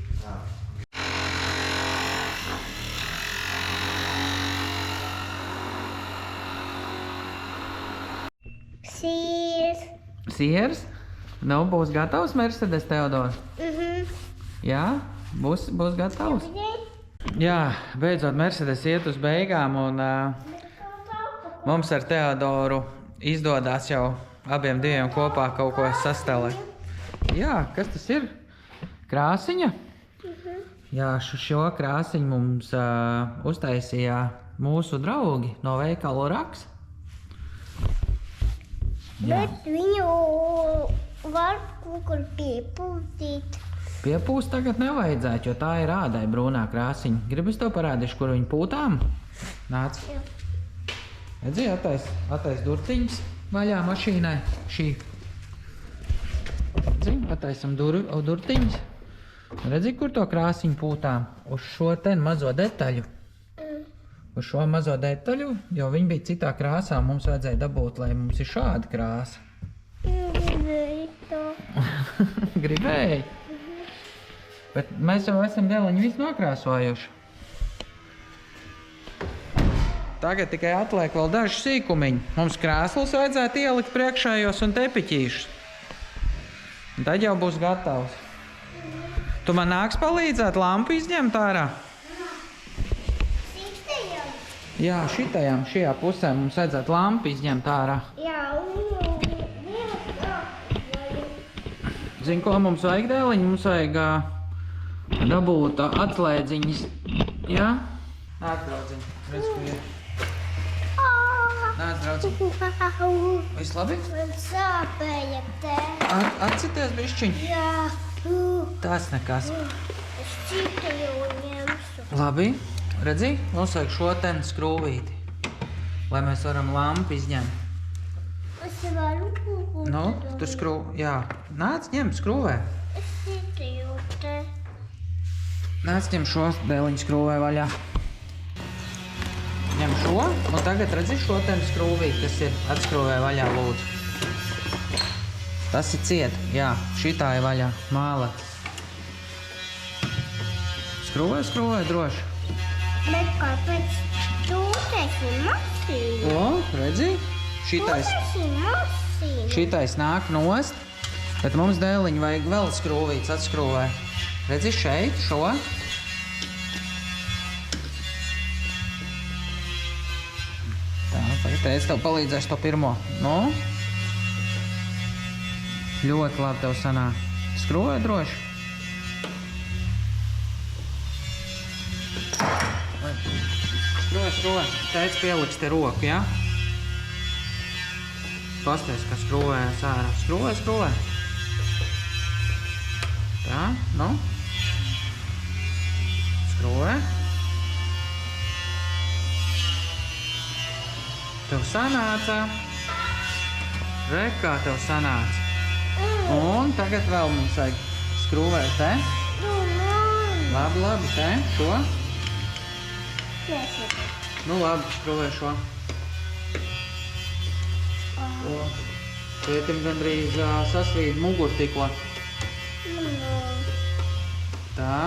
A: Siers? Būs gatavs Mercedes, Teodor? Jā? Būs gatavs? Jā, beidzot Mercedes iet uz beigām, un mums ar Teodoru izdodās jau abiem diviem kopā kaut ko sastelēt. Jā, kas tas ir? Krāsiņa? Jā, šo krāsiņu mums uztaisīja mūsu draugi no veikala Raks. Jā.
F: Bet viņu var kaut kur piepūstīt.
A: Piepūst tagad nevajadzētu, jo tā ir ādai brūnā krāsiņa. Gribas tev parādīšu, kur viņu pūtām? Nāc.
F: Jā.
A: Redzi, attais durtiņas vaļā mašīnai. Šī. Redzi, attaisam durtiņas. Redzi, kur to krāsiņu pūtām? Uz šo ten mazo detaļu. Uz šo mazo detaļu, jo viņi bija citā krāsā. Mums vajadzēja dabūt, lai mums ir šāda krāsa.
F: Gribēju to.
A: Gribēji? Bet mēs jau esam dēliņu visu nokrāsojuši. Tagad tikai atliek vēl daži sīkumiņi. Mums krēslus vajadzētu ielikt priekšējos un tepiķīšus. Un tad jau būs gatavs. Tu man nāks palīdzēt lampu izņemt ārā?
F: Citajam.
A: Jā, šitajam, šajā pusē mums vajadzētu lampu izņemt ārā.
F: Jā, un viens tā.
A: Zini, ko mums vajag dēliņi? Mums vajag dabūt atslēdziņas. Jā? Nāc, draudziņ. Redz, kur ir. Nāc, draudziņ. Viss labi?
F: Man sāpēja te.
A: Atcities bišķiņ.
F: Jā.
A: Tas nekas.
F: Es citu jau ņemšu.
A: Labi. Redzi, mums vajag šo ten skrūvīti, lai mēs varam lampu izņemt.
F: Es varu kaut ko
A: Nu, tu skrūv... Jā. Nāc, ņem, skrūvē.
F: Es citu jau te.
A: Nāc, ņem šo dēliņu skrūvē vaļā. Ņem šo, un tagad redzi šo ten skrūvīti, kas ir atskrūvē vaļā, lūdzu. Tas ir ciet, jā, šitā ir vaļā, mālec. Skrūvē droši.
F: Bet kāpēc tūtais ir masīna?
A: O, redzi, šitais
F: Ir masīna.
A: Šitais nāk nost, bet mums dēliņu vajag vēl skrūvīts atskrūvē. Redzi šeit, šo. Tā, tagad es tev palīdzēšu to pirmo. Nu? Ļoti labi tev sanāk. Skrūvē droši. Skrūvē. Teic pieliks te roku, jā? Pasties, ka skrūvējas ārā. Skrūvē. Tā, nu. Skrūvē. Tev sanāca. Re, kā tev sanāca. Un tagad vēl mums vajag skrūvēt te. Labi, te, šo. Nu labi, skrūvē šo. Tētim gandrīz sasvīd muguru tikko. Tā.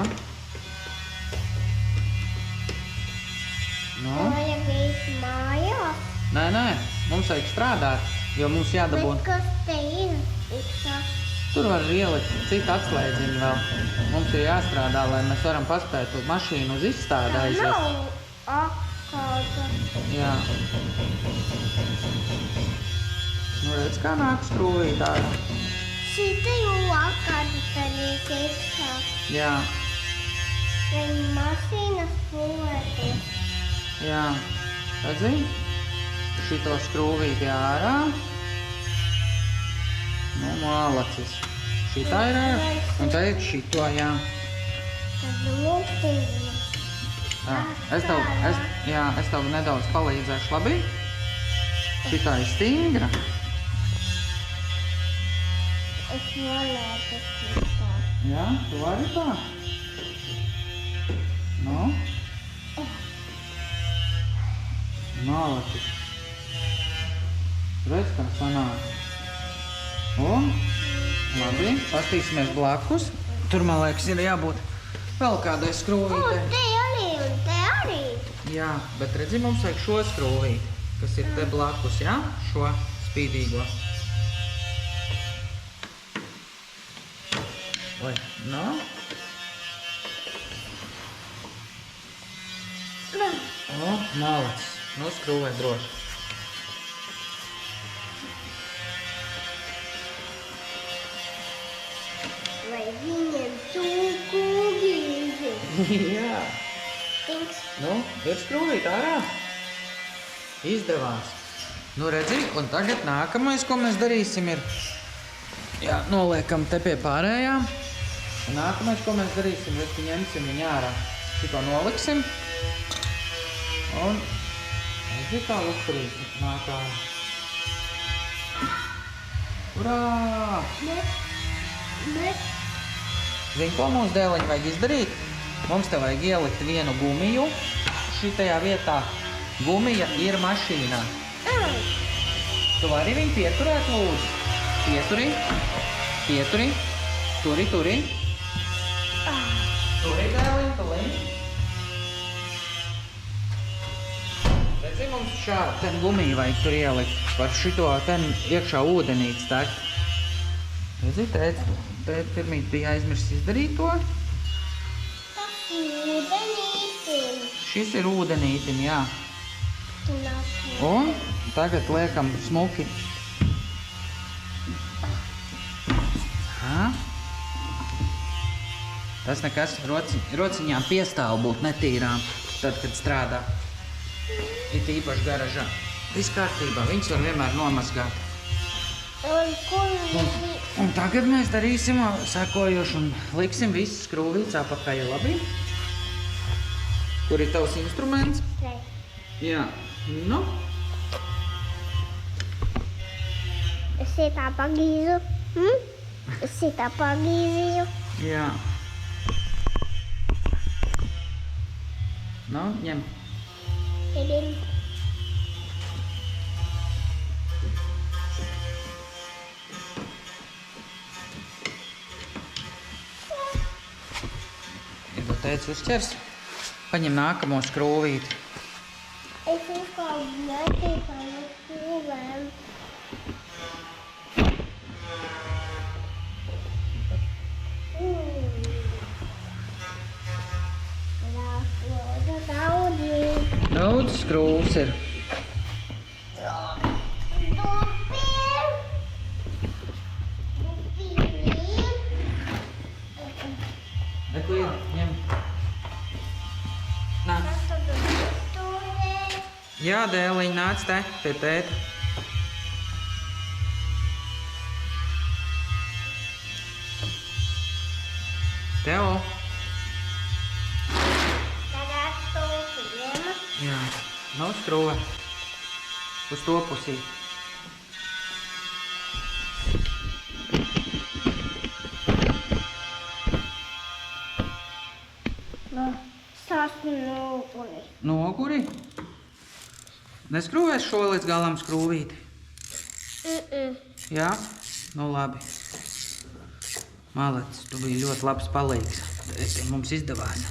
A: Nu.
F: Vajag iet mājās.
A: Nē, mums vajag strādāt, jo mums jādabūna.
F: Bet kas te ir?
A: Tur var ielikt citu atslēdziņu vēl. Mums ir jāstrādā, lai mēs varam paspēt uz mašīnu uz izstādi aiziet.
F: Nav akāda.
A: Jā. Nu redz, kā nāk skrūvīt ārā.
F: Šita jau akāda tad ir iekšā.
A: Jā,
F: Viņa mašīna skrūvēties.
A: jā. Redzi? Šito skrūvīti ārā. Nu, mālacis. Šitā ir ārā. Un tagad šito, jā.
F: Tad lūpīgi.
A: Jā, es tev nedaudz palīdzēšu, labi? Šitā ir stingra.
F: Es varētu šitā.
A: Jā, tu vari tā? Nu? Mālacis. Redz, kā sanāk. Un? Labi, pastīsimies blakus. Tur, man liekas, ir jābūt vēl kādai skrūvītei.
F: Te arī un te arī.
A: Jā, bet redzi, mums vajag šo skrūvīti, kas ir te blakus, jā? Šo spīdīgo. Oi, no? O, malacis. Nu, skrūvē droši.
F: Vai viņiem tūkūgi izīt?
A: Jā.
F: Tings.
A: Nu, ir skrūvīt ārā. Izdevās. Nu, redzi, un tagad nākamais, ko mēs darīsim, ir... Jā, noliekam te pie pārējām. Un nākamais, ko mēs darīsim, redzi, ņemsim viņu ārā. Šito noliksim. Un... redzi, kā lukturīt nāk ārā. Urā!
F: Bet.
A: Zini, ko mums dēliņi vajag izdarīt? Mums te vajag ielikt vienu gumiju šitajā vietā. Gumija ir mašīnā. Tu vari viņu pieturēt, lūdzu? Pieturi. Pieturi. Turi, turi. Turi, dēliņi, tuliņ. Redzi, mums šādu ten gumiju vajag tur ielikt. Par šito ten iekšā ūdenītes tak. Redzi, tēt pirmīt bija aizmirsts izdarīt to.
F: Tas ūdenītim.
A: Šis ir ūdenītim, jā.
F: Nāk.
A: Un tagad liekam smuki. Tas nekas rociņām piestāv būt netīrām, tad, kad strādā. It īpaši garažā. Viss kārtībā, viņas var vienmēr nomazgāt.
F: Un kur
A: Un tagad mēs darīsim sekojošu un liksim visu skrūvītes apakaļ, labi? Kur ir tavs instruments?
F: Te.
A: Jā. Nu?
F: Es tā pagīzu. Es tā pagīzīju.
A: Jā. Nu, ņem.
F: Edin.
A: Ja tu teici uzķers, paņem nākamo skrūvīti.
F: Es uzkāpu netīkā no skrūvēm.
A: Daudz skrūvs ir. Neko ir, ņem. Nāc. Jā, dēliņ, nāc te, pie tēta. Teo. Jā, nav skrūve. Uz to pusī.
F: Sasnūguri.
A: Noguri? Neskrūvēs šo līdz galam skrūvīti? Jā? Nu labi. Malacis, tu biji ļoti labs palīgs. Mums izdevās.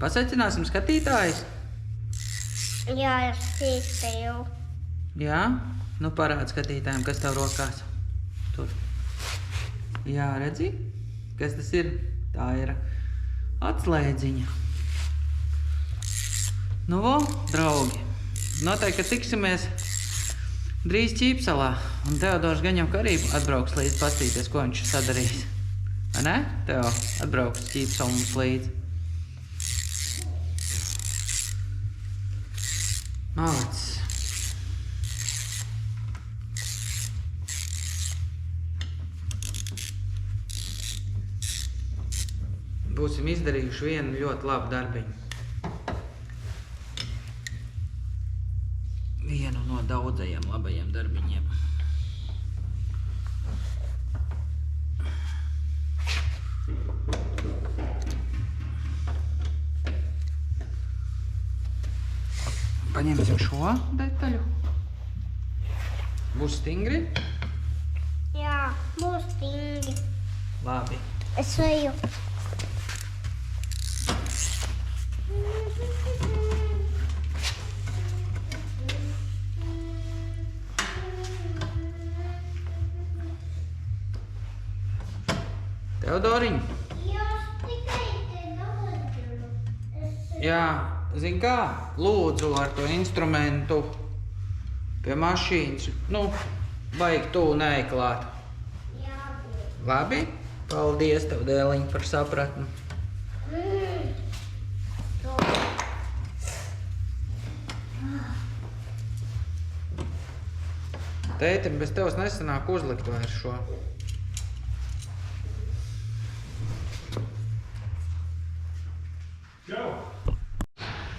A: Pasveicināsim skatītājus?
F: Jā, es tīstēju.
A: Jā? Nu parād skatītājiem, kas tev rokās. Tur. Jā, redzi? Kas tas ir? Tā ir atslēdziņa. Nu, draugi, noteikti, ka tiksimies drīz Ķīpsalā. Un Teodors gan jau arī atbrauks līdz pastīties, ko viņš sadarīs. Vai ne, Teo? Atbrauks Ķīpsalu mums līdzi. Malacis. Būsim izdarījuši vienu ļoti labu darbiņu. Vienu no daudzajiem labajiem darbiņiem. Paņemsim šo detaļu. Būs stingri?
F: Jā, būs stingri.
A: Labi.
F: Es eju.
A: Teodoriņ,
F: Jā, tikai te nodru.
A: jā, zini kā, lūdzu ar to instrumentu pie mašīnas, nu, vajag tu neklāt.
F: Jā,
A: Labi? Paldies tev, dēliņ, par sapratni. Tētim, bez tevs nesanāk uzlikt vairs šo.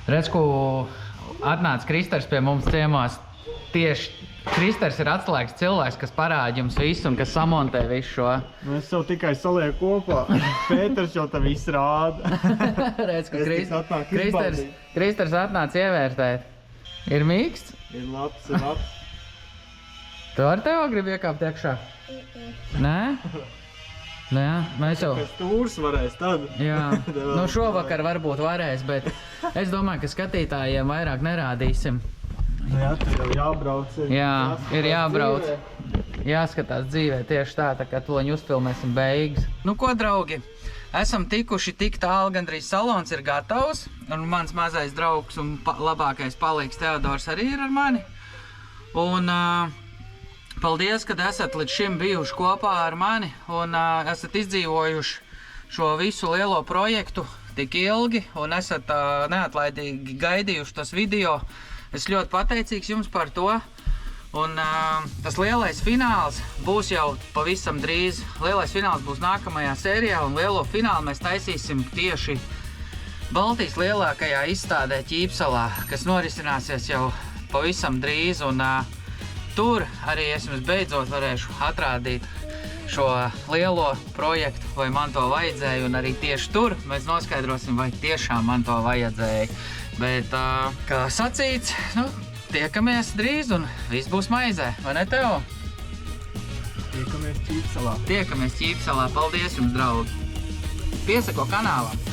A: Redz, ko atnāca Kristers pie mums ciemās. Tieši Kristers ir atslēgas cilvēks, kas parāda jums visu un kas samontē visu šo.
H: Es jau tikai salieku kopā. Pēters jau tā viss rāda.
A: Redz, ka
H: Es tikai atnāku izbaudīt.
A: Kristers atnāca ievērtēt. Ir mīksts?
H: Ir labs, ir labs.
A: Tu ar tev gribi iekāpt iekšā? Nē? Nu jā, mēs jau...
H: Kas tūrs varēs tad?
A: Jā, nu šovakar varbūt varēs, bet es domāju, ka skatītājiem vairāk nerādīsim.
H: Nu jā, tur jau jābrauc.
A: Jā, ir jābrauc. Jāskatās dzīvē tieši tā kā to uzfilmēsim beigas. Nu ko, draugi, esam tikuši tik tālu, gandrīz salons ir gatavs. Un mans mazais draugs un labākais palīgs Teodors arī ir ar mani. Un paldies, ka esat līdz šim bijuši kopā ar mani un esat izdzīvojuši šo visu lielo projektu tik ilgi un esat neatlaidīgi gaidījuši tos video. Es ļoti pateicīgs jums par to. Un tas lielais fināls būs jau pavisam drīz. Lielais fināls būs nākamajā sērijā un lielo finālu mēs taisīsim tieši Baltijas lielākajā izstādē Ķīpsalā, kas norisināsies jau pavisam drīz. Un tur arī es jums beidzot varēšu atrādīt šo lielo projektu, vai man to vajadzēja, un arī tieši tur mēs noskaidrosim, vai tiešām man to vajadzēja. Bet, kā sacīts, nu, tiekamies drīz un viss būs maizē, vai ne Teo?
H: Tiekamies Ķīpsalā.
A: Tiekamies Ķīpsalā. Paldies jums, draugi! Piesako kanālam!